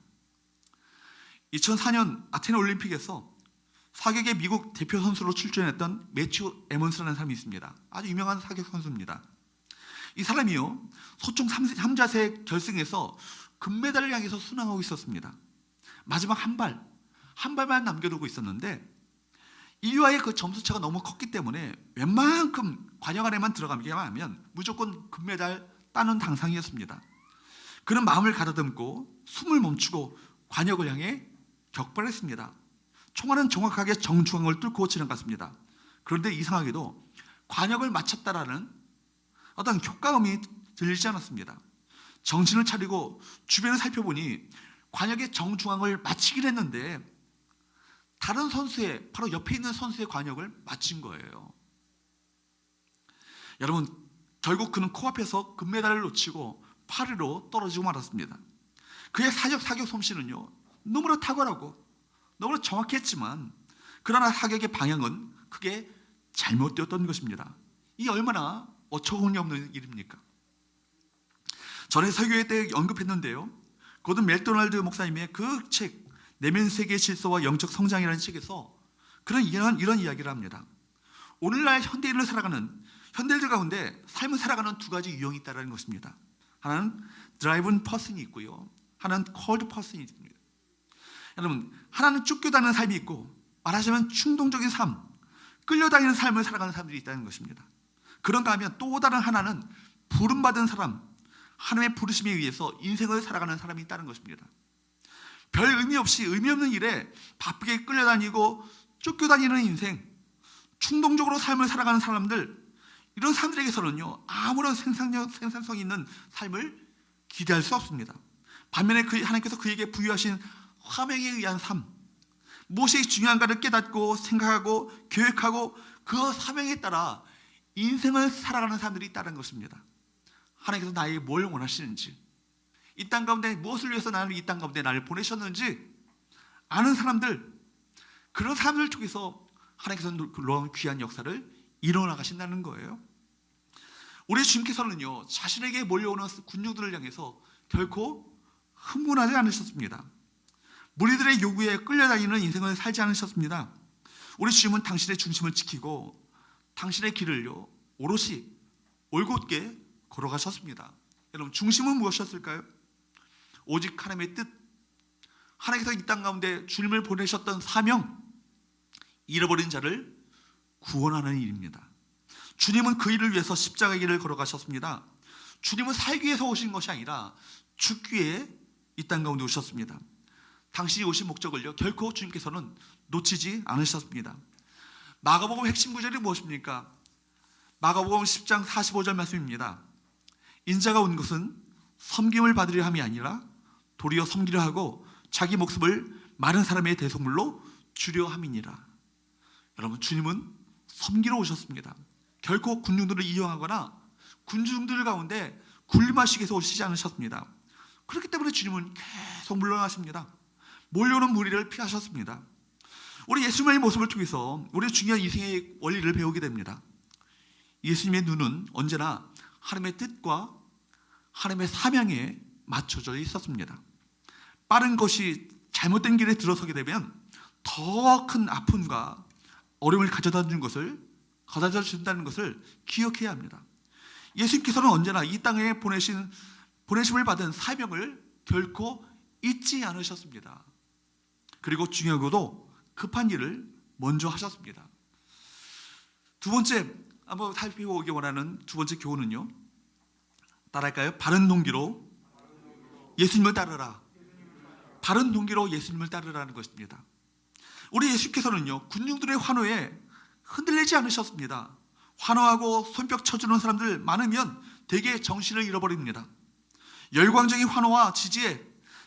2004년 아테네 올림픽에서 사격의 미국 대표 선수로 출전했던 매튜 에먼스라는 사람이 있습니다. 아주 유명한 사격 선수입니다. 이 사람이요, 소총 3자세 결승에서 금메달을 향해서 순항하고 있었습니다. 마지막 한 발만 남겨두고 있었는데 인류와의 그 점수차가 너무 컸기 때문에 웬만큼 관역 안에만 들어가기만 하면 무조건 금메달 따는 당상이었습니다. 그는 마음을 가다듬고 숨을 멈추고 관역을 향해 격발했습니다. 총알은 정확하게 정중앙을 뚫고 지나갔습니다. 그런데 이상하게도 관역을 마쳤다라는 어떤 효과음이 들리지 않았습니다. 정신을 차리고 주변을 살펴보니 관역의 정중앙을 마치긴 했는데 다른 선수의, 바로 옆에 있는 선수의 관역을 마친 거예요. 여러분, 결국 그는 코앞에서 금메달을 놓치고 파리로 떨어지고 말았습니다. 그의 사격 솜씨는요, 너무나 탁월하고 너무나 정확했지만 그러나 사격의 방향은 크게 잘못되었던 것입니다. 이 얼마나 어처구니 없는 일입니까? 전에 설교회 때 언급했는데요, 고든 맥도날드 목사님의 그 책 내면 세계의 질서와 영적 성장이라는 책에서 그런 이런 이야기를 합니다. 오늘날 현대인들 가운데 삶을 살아가는 두 가지 유형이 있다는 것입니다. 하나는 드라이브는 퍼슨이 있고요, 하나는 콜드 퍼슨이 있습니다. 여러분, 하나는 쫓겨다니는 삶이 있고, 말하자면 충동적인 삶, 끌려다니는 삶을 살아가는 사람들이 있다는 것입니다. 그런가 하면 또 다른 하나는 부름받은 사람, 하나님의 부르심에 의해서 인생을 살아가는 사람이 있다는 것입니다. 별 의미 없는 일에 바쁘게 끌려다니고 쫓겨다니는 인생, 충동적으로 삶을 살아가는 사람들, 이런 사람들에게서는요, 아무런 생산성 있는 삶을 기대할 수 없습니다. 반면에 하나님께서 그에게 부여하신 화명에 의한 삶, 무엇이 중요한가를 깨닫고 생각하고 계획하고 그 사명에 따라 인생을 살아가는 사람들이 있다는 것입니다. 하나님께서 나에게 뭘 원하시는지, 이 땅 가운데 무엇을 위해서 나는 이 땅 가운데 나를 보내셨는지 아는 사람들, 그런 사람들 쪽에서 하나님께서 놀라운 귀한 역사를 일어나가신다는 거예요. 우리 주님께서는요, 자신에게 몰려오는 군중들을 향해서 결코 흥분하지 않으셨습니다. 무리들의 요구에 끌려다니는 인생을 살지 않으셨습니다. 우리 주님은 당신의 중심을 지키고 당신의 길을요, 오롯이 올곧게 걸어가셨습니다. 여러분, 중심은 무엇이었을까요? 오직 하나님의 뜻, 하나님께서 이 땅 가운데 주님을 보내셨던 사명, 잃어버린 자를 구원하는 일입니다. 주님은 그 일을 위해서 십자가의 길을 걸어가셨습니다. 주님은 살기 위해서 오신 것이 아니라 죽기 위해 이 땅 가운데 오셨습니다. 당신이 오신 목적을요, 결코 주님께서는 놓치지 않으셨습니다. 마가복음 핵심 구절이 무엇입니까? 마가복음 10장 45절 말씀입니다. 인자가 온 것은 섬김을 받으려 함이 아니라 도리어 섬기려 하고 자기 목숨을 많은 사람의 대속물로 주려 함이니라. 여러분, 주님은 섬기러 오셨습니다. 결코 군중들을 이용하거나 군중들 가운데 굴림하시기 위해서 오시지 않으셨습니다. 그렇기 때문에 주님은 계속 물러나십니다. 몰려오는 무리를 피하셨습니다. 우리 예수님의 모습을 통해서 우리 중요한 인생의 원리를 배우게 됩니다. 예수님의 눈은 언제나 하나님의 뜻과 하나님의 사명에 맞춰져 있었습니다. 빠른 것이 잘못된 길에 들어서게 되면 더 큰 아픔과 어려움을 가져다 준다는 것을 기억해야 합니다. 예수님께서는 언제나 이 땅에 보내심을 받은 사명을 결코 잊지 않으셨습니다. 그리고 중요하고도 급한 일을 먼저 하셨습니다. 두 번째, 한번 살펴보기 원하는 두 번째 교훈은요, 따라할까요? 바른 동기로 예수님을 따르라. 바른 동기로 예수님을 따르라는 것입니다. 우리 예수께서는요, 군중들의 환호에 흔들리지 않으셨습니다. 환호하고 손뼉 쳐주는 사람들 많으면 대개 정신을 잃어버립니다. 열광적인 환호와 지지에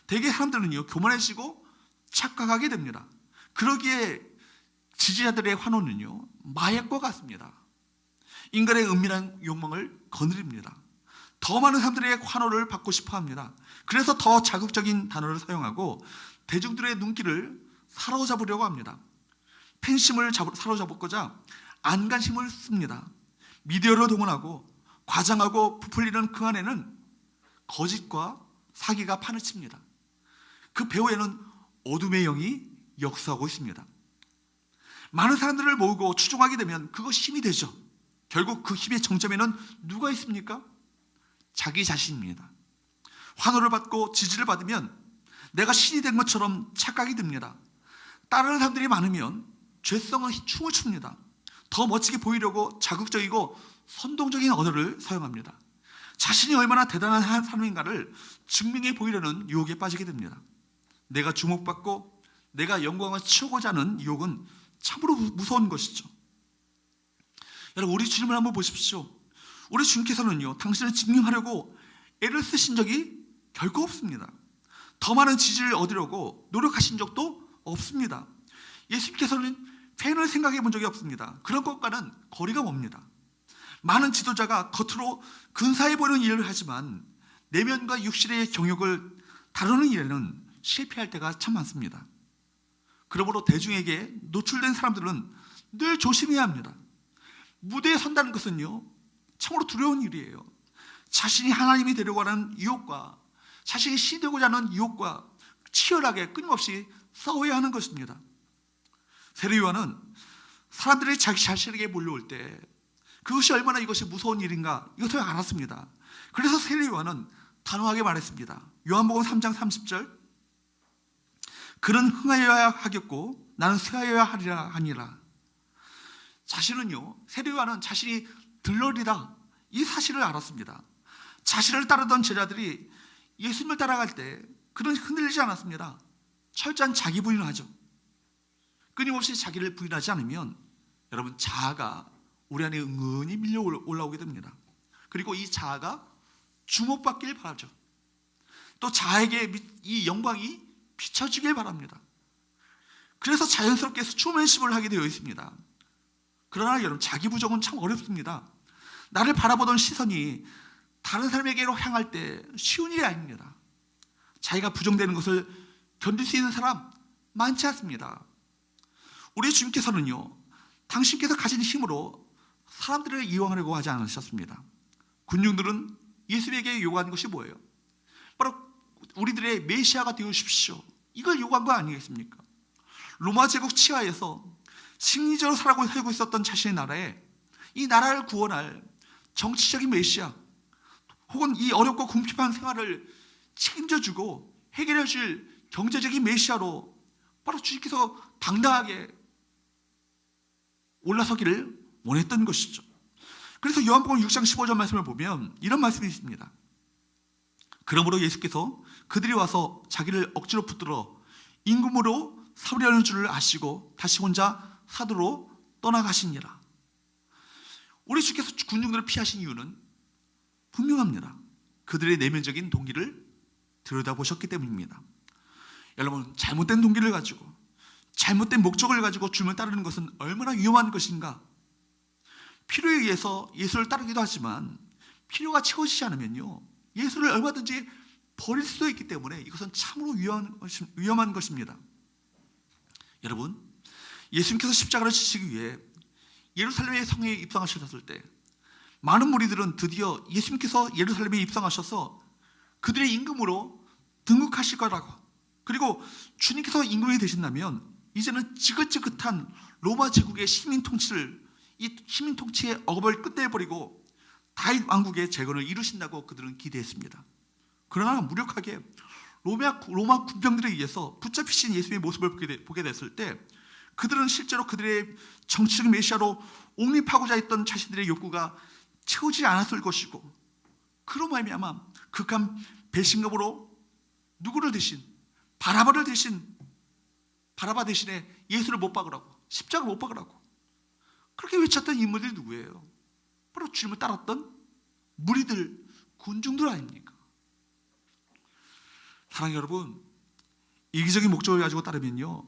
대개 사람들은요, 교만해지고 착각하게 됩니다. 그러기에 지지자들의 환호는요, 마약과 같습니다. 인간의 은밀한 욕망을 거느립니다. 더 많은 사람들의 환호를 받고 싶어 합니다. 그래서 더 자극적인 단어를 사용하고 대중들의 눈길을 사로잡으려고 합니다. 팬심을 사로잡고자 안간힘을 씁니다. 미디어를 동원하고 과장하고 부풀리는 그 안에는 거짓과 사기가 판을 칩니다. 그 배후에는 어둠의 영이 역사하고 있습니다. 많은 사람들을 모으고 추종하게 되면 그것이 힘이 되죠. 결국 그 힘의 정점에는 누가 있습니까? 자기 자신입니다. 환호를 받고 지지를 받으면 내가 신이 된 것처럼 착각이 듭니다. 따르는 사람들이 많으면 죄성은 춤을 춥니다. 더 멋지게 보이려고 자극적이고 선동적인 언어를 사용합니다. 자신이 얼마나 대단한 사람인가를 증명해 보이려는 유혹에 빠지게 됩니다. 내가 주목받고 내가 영광을 치우고자 하는 유혹은 참으로 무서운 것이죠. 여러분, 우리 주님을 한번 보십시오. 우리 주님께서는요, 당신을 증명하려고 애를 쓰신 적이 결코 없습니다. 더 많은 지지를 얻으려고 노력하신 적도 없습니다. 예수님께서는 팬을 생각해 본 적이 없습니다. 그런 것과는 거리가 멉니다. 많은 지도자가 겉으로 근사해 보이는 일을 하지만 내면과 육신의 경욕을 다루는 일에는 실패할 때가 참 많습니다. 그러므로 대중에게 노출된 사람들은 늘 조심해야 합니다. 무대에 선다는 것은요, 참으로 두려운 일이에요. 자신이 하나님이 되려고 하는 유혹과 자신이 신이 되고자 하는 유혹과 치열하게 끊임없이 싸워야 하는 것입니다. 세례요한은 사람들이 자기 자신에게 몰려올 때 그것이 얼마나 이것이 무서운 일인가 이것을 알았습니다. 그래서 세례요한은 단호하게 말했습니다. 요한복음 3장 30절, 그는 흥하여야 하겠고 나는 쇠하여야 하니라. 자신은요, 세례요한은 자신이 들러리다 이 사실을 알았습니다. 자신을 따르던 제자들이 예수님을 따라갈 때 그는 흔들리지 않았습니다. 철저한 자기 부인을 하죠. 끊임없이 자기를 부인하지 않으면 여러분, 자아가 우리 안에 은근히 밀려 올라오게 됩니다. 그리고 이 자아가 주목받길 바라죠. 또 자에게 이 영광이 비춰지길 바랍니다. 그래서 자연스럽게 수초맨십을 하게 되어 있습니다. 그러나 여러분, 자기 부정은 참 어렵습니다. 나를 바라보던 시선이 다른 사람에게로 향할 때 쉬운 일이 아닙니다. 자기가 부정되는 것을 견딜 수 있는 사람 많지 않습니다. 우리 주님께서는요, 당신께서 가진 힘으로 사람들을 이용하려고 하지 않으셨습니다. 군중들은 예수에게 요구하는 것이 뭐예요? 바로 우리들의 메시아가 되어주십시오. 이걸 요구한 거 아니겠습니까? 로마 제국 치하에서 심리적으로 살고 있었던 자신의 나라에 이 나라를 구원할 정치적인 메시아, 혹은 이 어렵고 궁핍한 생활을 책임져주고 해결해줄 경제적인 메시아로 바로 주님께서 당당하게 올라서기를 원했던 것이죠. 그래서 요한복음 6장 15절 말씀을 보면 이런 말씀이 있습니다. 그러므로 예수께서 그들이 와서 자기를 억지로 붙들어 임금으로 삼으려는 줄을 아시고 다시 혼자 사도로 떠나가시니라. 우리 주께서 군중들을 피하신 이유는 분명합니다. 그들의 내면적인 동기를 들여다보셨기 때문입니다. 여러분, 잘못된 동기를 가지고, 잘못된 목적을 가지고 주님을 따르는 것은 얼마나 위험한 것인가. 필요에 의해서 예수를 따르기도 하지만 필요가 채워지지 않으면요, 예수를 얼마든지 버릴 수도 있기 때문에 이것은 참으로 위험한 것입니다. 여러분, 예수님께서 십자가를 지시기 위해 예루살렘의 성에 입성하셨을 때 많은 무리들은 드디어 예수님께서 예루살렘에 입성하셔서 그들의 임금으로 등극하실 거라고, 그리고 주님께서 임금이 되신다면 이제는 지긋지긋한 로마 제국의 시민 통치를, 이 시민 통치의 억압을 끝내버리고 다윗 왕국의 재건을 이루신다고 그들은 기대했습니다. 그러나 무력하게 로마 군병들에 의해서 붙잡히신 예수님의 모습을 보게 됐을 때 그들은 실제로 그들의 정치적 메시아로 옹립하고자 했던 자신들의 욕구가 채우지 않았을 것이고, 그로 말미암아 극한 배신감으로 누구를 대신 바라바 대신에 예수를 못 박으라고, 십자가를 못 박으라고 그렇게 외쳤던 인물들이 누구예요? 바로 주님을 따랐던 무리들, 군중들 아닙니까? 사랑하는 여러분, 이기적인 목적을 가지고 따르면요,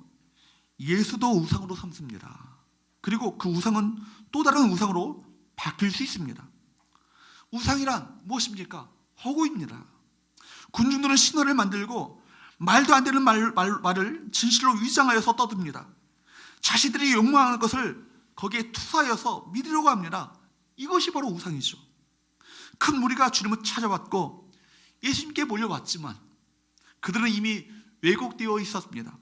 예수도 우상으로 삼습니다. 그리고 그 우상은 또 다른 우상으로 바뀔 수 있습니다. 우상이란 무엇입니까? 허구입니다. 군중들은 신화를 만들고 말도 안 되는 말을 진실로 위장하여서 떠듭니다. 자신들이 욕망하는 것을 거기에 투사하여서 믿으려고 합니다. 이것이 바로 우상이죠. 큰 무리가 주님을 찾아왔고 예수님께 몰려왔지만 그들은 이미 왜곡되어 있었습니다.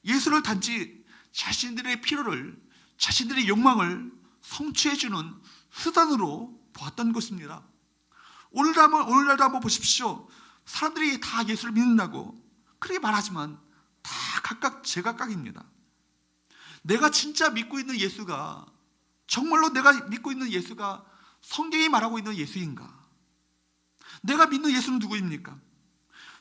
예수를 단지 자신들의 필요를, 자신들의 욕망을 성취해주는 수단으로 보았던 것입니다. 오늘날도 한번 보십시오. 사람들이 다 예수를 믿는다고 그렇게 말하지만 다 각각 제각각입니다. 내가 진짜 믿고 있는 예수가, 정말로 내가 믿고 있는 예수가 성경이 말하고 있는 예수인가? 내가 믿는 예수는 누구입니까?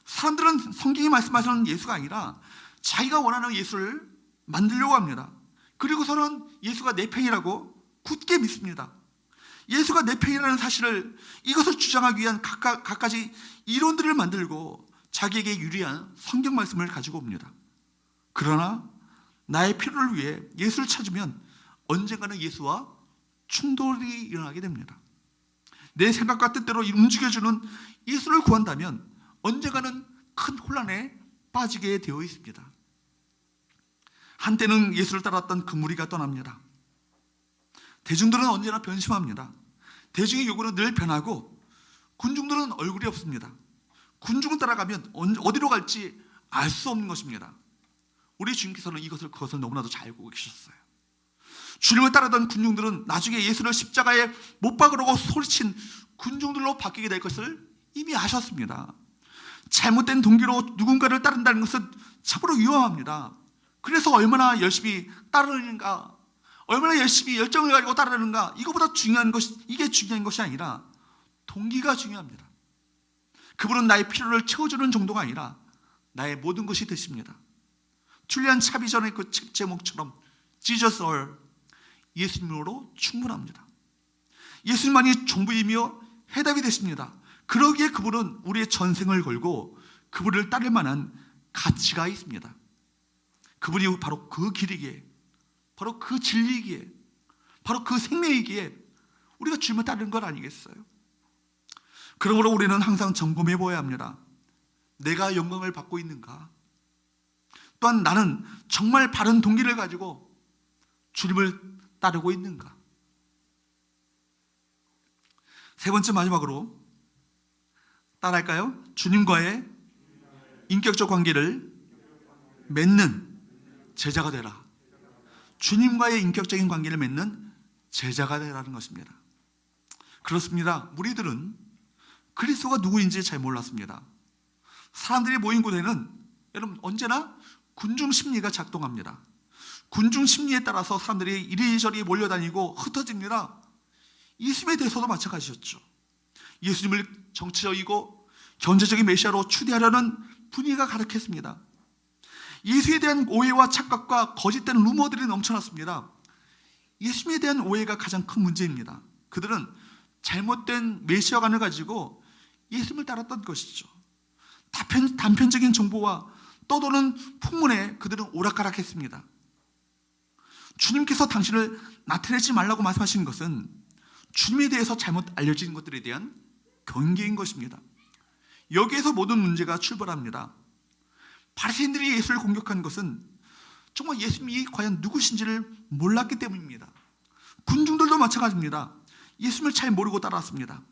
사람들은 성경이 말씀하시는 예수가 아니라 자기가 원하는 예수를 만들려고 합니다. 그리고서는 예수가 내 편이라고 굳게 믿습니다. 예수가 내 편이라는 사실을, 이것을 주장하기 위한 갖가지 이론들을 만들고 자기에게 유리한 성경 말씀을 가지고 옵니다. 그러나 나의 필요를 위해 예수를 찾으면 언젠가는 예수와 충돌이 일어나게 됩니다. 내 생각과 뜻대로 움직여주는 예수를 구한다면 언젠가는 큰 혼란에 빠지게 되어 있습니다. 한때는 예수를 따랐던 그 무리가 떠납니다. 대중들은 언제나 변심합니다. 대중의 요구는 늘 변하고 군중들은 얼굴이 없습니다. 군중을 따라가면 어디로 갈지 알 수 없는 것입니다. 우리 주님께서는 그것을 너무나도 잘 알고 계셨어요. 주님을 따르던 군중들은 나중에 예수를 십자가에 못 박으라고 소리친 군중들로 바뀌게 될 것을 이미 아셨습니다. 잘못된 동기로 누군가를 따른다는 것은 참으로 위험합니다. 그래서 얼마나 열심히 따르는가, 얼마나 열심히 열정을 가지고 따르는가, 이거보다 중요한 것이, 이게 중요한 것이 아니라 동기가 중요합니다. 그분은 나의 필요를 채워주는 정도가 아니라 나의 모든 것이 되십니다. 줄리안 차비전의 그 책 제목처럼 Jesus all, 예수님으로 충분합니다. 예수님만이 전부이며 해답이 되십니다. 그러기에 그분은 우리의 전생을 걸고 그분을 따를 만한 가치가 있습니다. 그분이 바로 그 길이기에, 바로 그 진리이기에, 바로 그 생명이기에 우리가 주님을 따르는 건 아니겠어요? 그러므로 우리는 항상 점검해 보아야 합니다. 내가 영광을 받고 있는가? 또한 나는 정말 바른 동기를 가지고 주님을 따르고 있는가? 세 번째 마지막으로 따라할까요? 주님과의 인격적 관계를 맺는 제자가 되라. 주님과의 인격적인 관계를 맺는 제자가 되라는 것입니다. 그렇습니다. 무리들은 그리스도가 누구인지 잘 몰랐습니다. 사람들이 모인 곳에는 여러분 언제나 군중 심리가 작동합니다. 군중 심리에 따라서 사람들이 이리저리 몰려다니고 흩어집니다. 예수님에 대해서도 마찬가지였죠. 예수님을 정치적이고 현재적인 메시아로 추대하려는 분위기가 가득했습니다. 예수에 대한 오해와 착각과 거짓된 루머들이 넘쳐났습니다. 예수님에 대한 오해가 가장 큰 문제입니다. 그들은 잘못된 메시아관을 가지고 예수님을 따랐던 것이죠. 단편적인 정보와 떠도는 풍문에 그들은 오락가락했습니다. 주님께서 당신을 나타내지 말라고 말씀하신 것은 주님에 대해서 잘못 알려진 것들에 대한 경계인 것입니다. 여기에서 모든 문제가 출발합니다. 바리새인들이 예수를 공격한 것은 정말 예수님이 과연 누구신지를 몰랐기 때문입니다. 군중들도 마찬가지입니다. 예수님을 잘 모르고 따라왔습니다.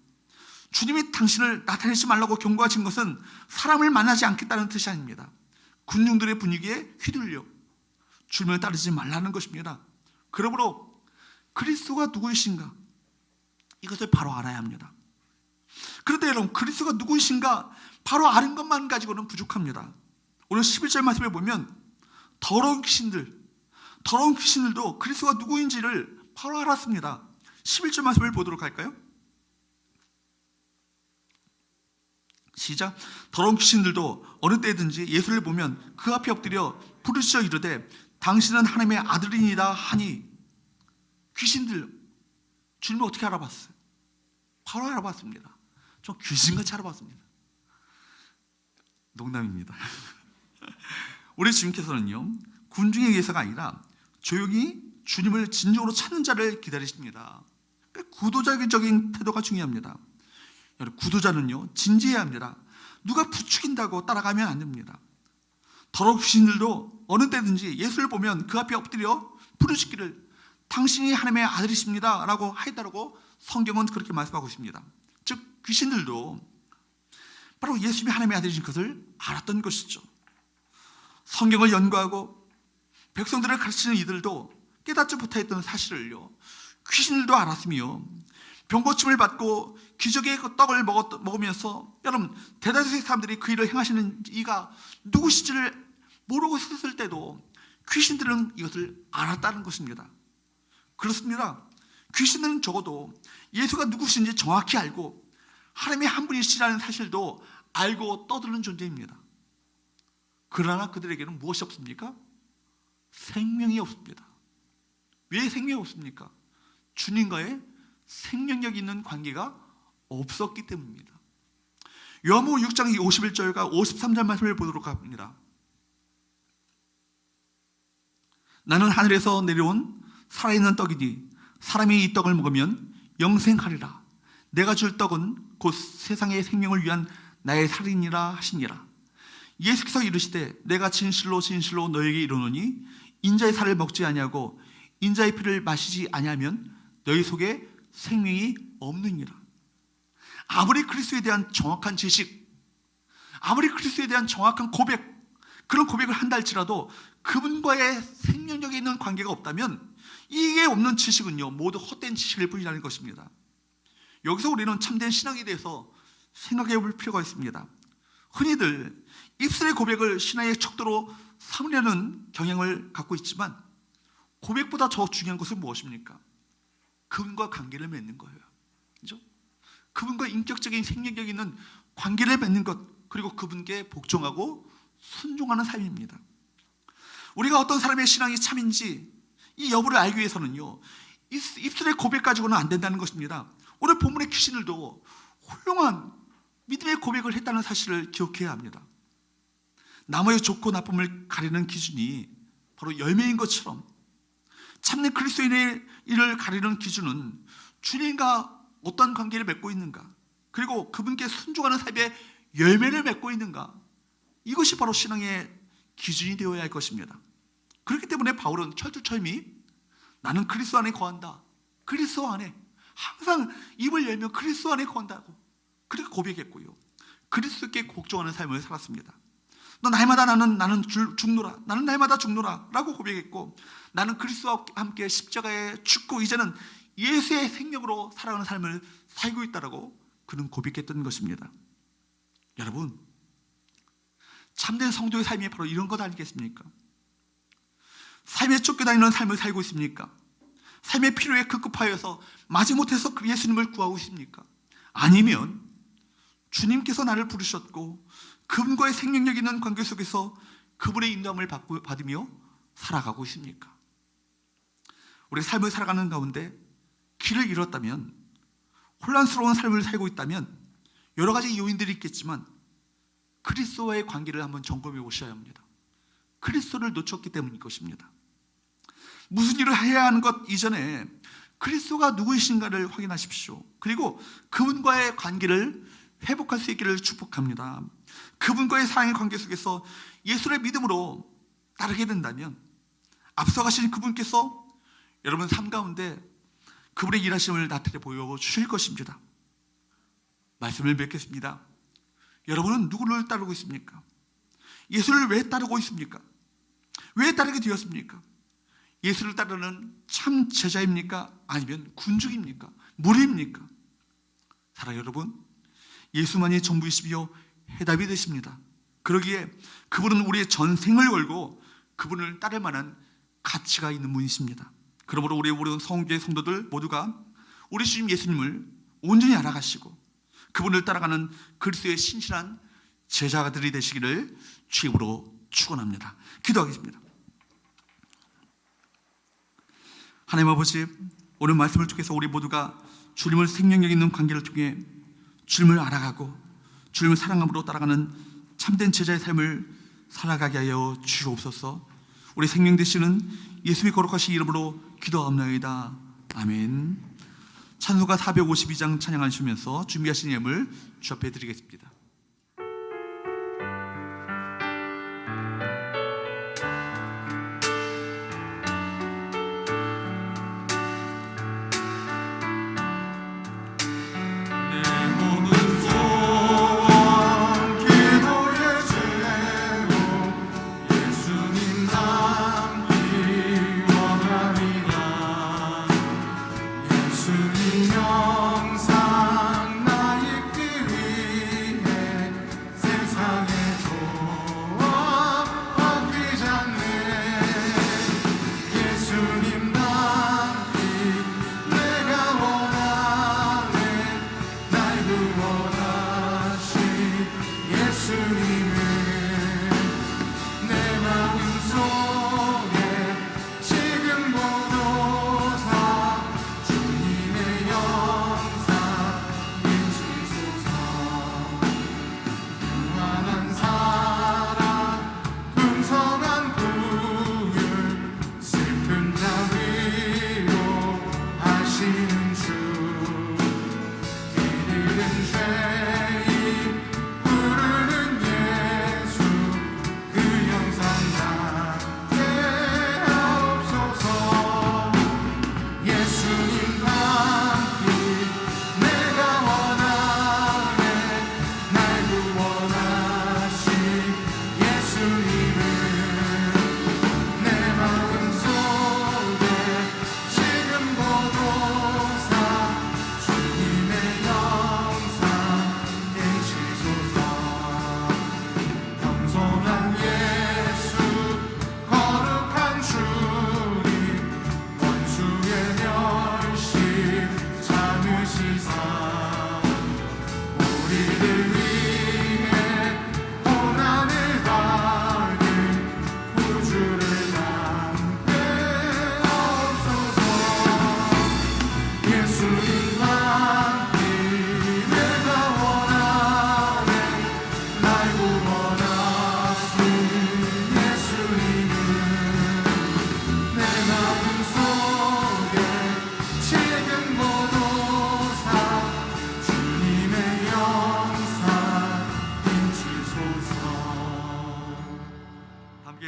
주님이 당신을 나타내지 말라고 경고하신 것은 사람을 만나지 않겠다는 뜻이 아닙니다. 군중들의 분위기에 휘둘려 주님을 따르지 말라는 것입니다. 그러므로 그리스도가 누구이신가? 이것을 바로 알아야 합니다. 그런데 여러분, 그리스도가 누구이신가 바로 아는 것만 가지고는 부족합니다. 오늘 11절 말씀에 보면 더러운 귀신들도 그리스도가 누구인지를 바로 알았습니다. 11절 말씀을 보도록 할까요? 시작. 더러운 귀신들도 어느 때든지 예수를 보면 그 앞에 엎드려 부르짖어 이르되 당신은 하나님의 아들이니라 하니. 귀신들 주님을 어떻게 알아봤어요? 바로 알아봤습니다. 저 귀신같이 알아봤습니다. 농담입니다. 우리 주님께서는요, 군중에 의해서가 아니라 조용히 주님을 진정으로 찾는 자를 기다리십니다. 구도적인 태도가 중요합니다. 구도자는요, 진지해야 합니다. 누가 부추긴다고 따라가면 안 됩니다. 더러운 귀신들도 어느 때든지 예수를 보면 그 앞에 엎드려 부르짖기를 당신이 하나님의 아들이십니다 라고 하였다고 성경은 그렇게 말씀하고 있습니다. 즉 귀신들도 바로 예수님이 하나님의 아들이신 것을 알았던 것이죠. 성경을 연구하고 백성들을 가르치는 이들도 깨닫지 못했던 사실을요, 귀신들도 알았으며 병고침을 받고 기적의 떡을 먹으면서 여러분 대다수의 사람들이 그 일을 행하시는 이가 누구신지를 모르고 있었을 때도 귀신들은 이것을 알았다는 것입니다. 그렇습니다. 귀신들은 적어도 예수가 누구신지 정확히 알고 하나님의 한 분이시라는 사실도 알고 떠드는 존재입니다. 그러나 그들에게는 무엇이 없습니까? 생명이 없습니다. 왜 생명이 없습니까? 주님과의 생명력 있는 관계가 없었기 때문입니다. 요한복음 6장 51절과 53절 말씀을 보도록 합니다. 나는 하늘에서 내려온 살아있는 떡이니 사람이 이 떡을 먹으면 영생하리라. 내가 줄 떡은 곧 세상의 생명을 위한 나의 살이니라 하시니라. 예수께서 이르시되 내가 진실로 진실로 너에게 이르노니 인자의 살을 먹지 아니하고 인자의 피를 마시지 아니하면 너희 속에 생명이 없느니라. 아무리 그리스도에 대한 정확한 지식, 아무리 그리스도에 대한 정확한 고백, 그런 고백을 한다 할지라도 그분과의 생명력이 있는 관계가 없다면 이게 없는 지식은요, 모두 헛된 지식일 뿐이라는 것입니다. 여기서 우리는 참된 신앙에 대해서 생각해 볼 필요가 있습니다. 흔히들 입술의 고백을 신앙의 척도로 삼으려는 경향을 갖고 있지만 고백보다 더 중요한 것은 무엇입니까? 그분과 관계를 맺는 거예요. 그렇죠? 그분과 인격적인 생명력 있는 관계를 맺는 것, 그리고 그분께 복종하고 순종하는 삶입니다. 우리가 어떤 사람의 신앙이 참인지 이 여부를 알기 위해서는요, 입술의 고백 가지고는 안 된다는 것입니다. 오늘 본문의 귀신들도 훌륭한 믿음의 고백을 했다는 사실을 기억해야 합니다. 나무의 좋고 나쁨을 가리는 기준이 바로 열매인 것처럼 참된 그리스도인의 일을 가리는 기준은 주님과 어떤 관계를 맺고 있는가, 그리고 그분께 순종하는 삶의 열매를 맺고 있는가, 이것이 바로 신앙의 기준이 되어야 할 것입니다. 그렇기 때문에 바울은 철두철미 나는 그리스도 안에 거한다, 그리스도 안에 항상 입을 열면 그리스도 안에 거한다고 그렇게 고백했고요, 그리스도께 복종하는 삶을 살았습니다. 너 날마다 나는 죽노라, 나는 날마다 죽노라 라고 고백했고, 나는 그리스도와 함께 십자가에 죽고 이제는 예수의 생명으로 살아가는 삶을 살고 있다라고 그는 고백했던 것입니다. 여러분, 참된 성도의 삶이 바로 이런 것 아니겠습니까? 삶에 쫓겨다니는 삶을 살고 있습니까? 삶의 필요에 급급하여서 마지못해서 그 예수님을 구하고 있습니까? 아니면 주님께서 나를 부르셨고 그분과의 생명력 있는 관계 속에서 그분의 인도함을 받으며 살아가고 있습니까? 우리 삶을 살아가는 가운데 길을 잃었다면, 혼란스러운 삶을 살고 있다면 여러 가지 요인들이 있겠지만 그리스도와의 관계를 한번 점검해 보셔야 합니다. 그리스도를 놓쳤기 때문일 것입니다. 무슨 일을 해야 하는 것 이전에 그리스도가 누구이신가를 확인하십시오. 그리고 그분과의 관계를 회복할 수 있기를 축복합니다. 그분과의 사랑의 관계 속에서 예수를 믿음으로 따르게 된다면 앞서가신 그분께서 여러분 삶 가운데 그분의 일하심을 나타내 보여주실 것입니다. 말씀을 맺겠습니다. 여러분은 누구를 따르고 있습니까? 예수를 왜 따르고 있습니까? 왜 따르게 되었습니까? 예수를 따르는 참 제자입니까? 아니면 군중입니까? 무리입니까? 사랑하는 여러분, 예수만이 전부이시며 해답이 되십니다. 그러기에 그분은 우리의 전생을 걸고 그분을 따를 만한 가치가 있는 분이십니다. 그러므로 우리 모든 성교회 성도들 모두가 우리 주님 예수님을 온전히 알아가시고 그분을 따라가는 그리스도의 신실한 제자들이 되시기를 주임으로 축원합니다. 기도하겠습니다. 하나님 아버지, 오늘 말씀을 통해서 우리 모두가 주님을 생명력 있는 관계를 통해 주님을 알아가고 주님을 사랑함으로 따라가는 참된 제자의 삶을 살아가게 하여 주옵소서. 우리 생명 되시는 예수의 거룩하신 이름으로 기도하옵나이다. 아멘. 찬송가 452장 찬양하시면서 준비하신 예물 주 앞에 드리겠습니다. 영상 나 잊기 위해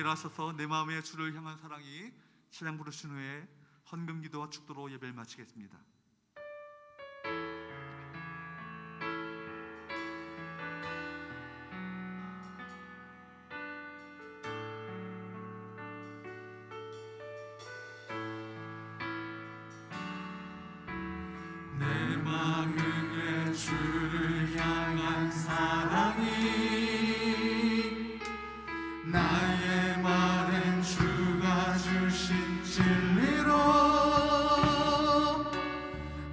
일어나셔서 내 마음의 주를 향한 사랑이 찬양 부르신 후에 헌금기도와 축도로 예배를 마치겠습니다. 내 마음의 주를 향한 사랑이 나의 말엔 주가 주신 진리로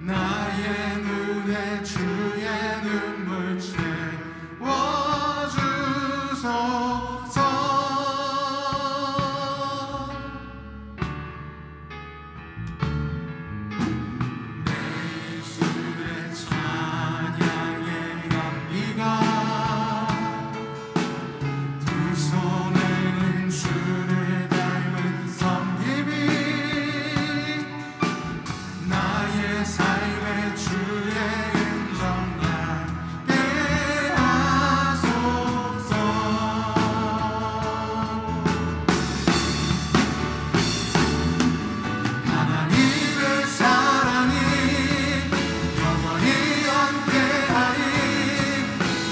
나의 눈에 주의 눈물 채워주소서. 입술에 찬양의 감기가 두 손에는 주를 닮은 섬김이 나의 삶의 주의 음성 나게 하소서. 하나님의 사랑이 영원히 함께하리.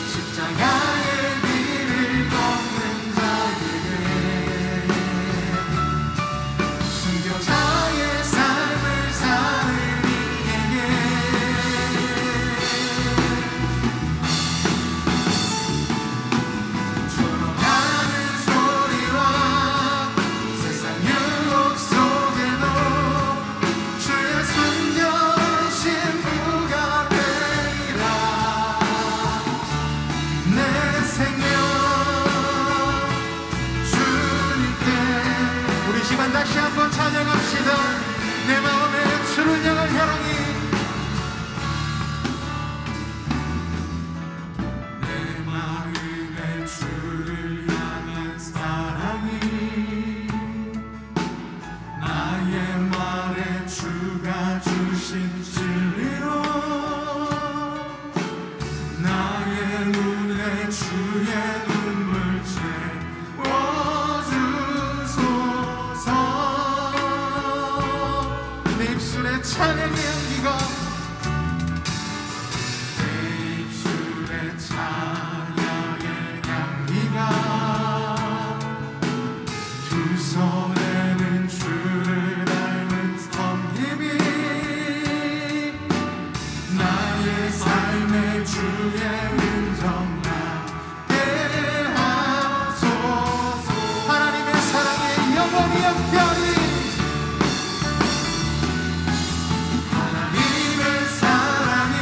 십자가의 길을 걷는 자에게 순교자의 삶을 사는 이에게 조롱하는 소리와 세상 유혹 속에도 주의 순결 신부가 되리라. 내 생명 주님께. 우리 시간 다시 한번 찬양합시다. 내 마음에 주를 향한 사랑이 내 마음에 주를 향한 사랑이 나의 말에 주가 주신 진리로 나의 눈에 주의 눈물 채워주소서. 내 입술에 찬양의 향기가 내 입술에 찬양의 향기가 두 손에는 주를 닮은 섬김이 나의 삶의 주의 음성 나게 하소서. 하나님의 사랑에 영원히 함께하리. 하나님의 사랑이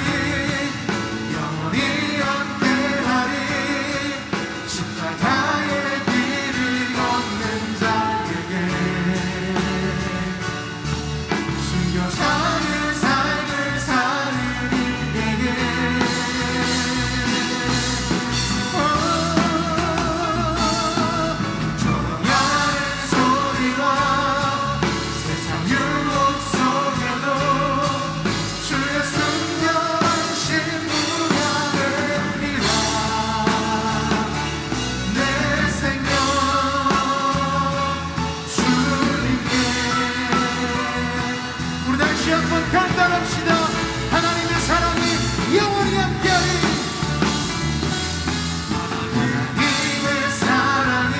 영원히 함께하리. 십자가의 길을 걷는 자에게 순교자의 삶을 사는 이에게 조롱하는 소리와 세상 유혹 속에도 주의 순결한 신부가 되리라. 내 생명 주님께. 우리 다시 한번 간단합시다. 하나님의 사랑이 영원히 함께하리. 하나님의 사랑이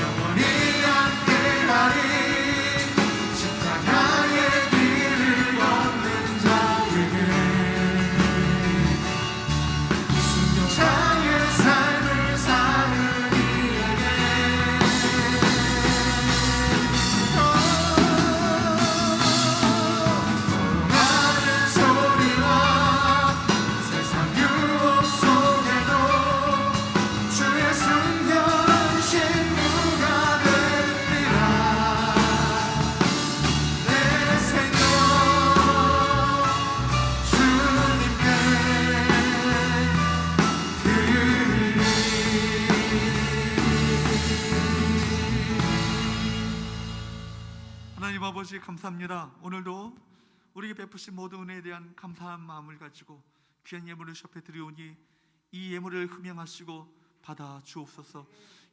영원히 함께하리. 십자가의 길을 걷는 자에게 순교자의 삶을 사는 이에게 조롱하는 소리와 세상 유혹 속에도 주의 순결한 신부가 되리라. 내 생명 주님께 드리리. 하나님 아버지 감사합니다. 오늘도 우리에게 베푸신 모든 은혜에 대한 감사한 마음을 가지고 귀한 예물을 셔에 드리오니 이 예물을 흠양하시고 받아 주옵소서.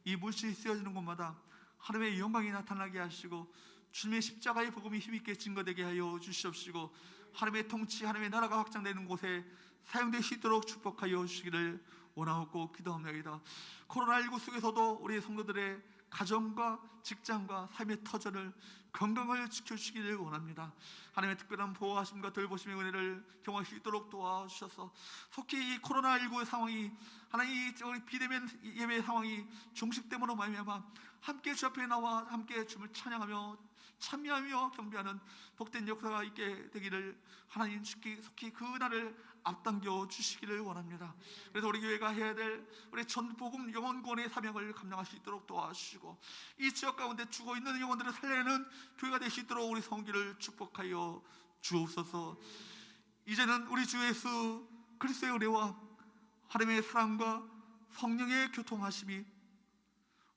이 물질이 쓰여지는 곳마다 하나님의 영광이 나타나게 하시고 주님의 십자가의 복음이 힘있게 증거되게 하여 주시옵시고 하나님의 통치, 하나님의 나라가 확장되는 곳에 사용될 수 있도록 축복하여 주시기를 원하고 기도합니다. 코로나19 속에서도 우리 성도들의 가정과 직장과 삶의 터전을 건강을 지켜주시기를 원합니다. 하나님의 특별한 보호하심과 돌보심의 은혜를 경험할 수 있도록 도와주셔서 속히 이 코로나19 상황이 하나님 이 비대면 예배 상황이 종식됨으로 말미암아 함께 주 앞에 나와 함께 주님을 찬양하며 참여하며 경배하는 복된 역사가 있게 되기를 하나님 속히 그 날을 앞당겨 주시기를 원합니다. 그래서 우리 교회가 해야 될 우리 전복음 영혼구원의 사명을 감당할 수 있도록 도와주시고 이 지역 가운데 죽어 있는 영혼들을 살려내는 교회가 될 수 있도록 우리 성기를 축복하여 주옵소서. 이제는 우리 주 예수 그리스도의 은혜와 하나님의 사랑과 성령의 교통하심이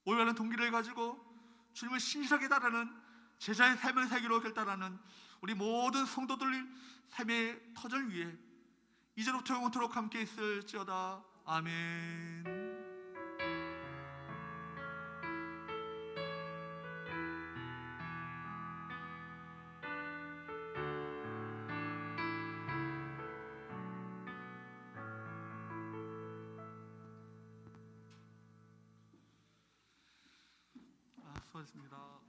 올바른 동기를 가지고 주님을 신실하게 따르는 제자의 삶을 살기로 결단하는 우리 모든 성도들 삶의 터전 위에 이제로부터 영원토록 함께 있을지어다. 아멘. 수고하셨습니다.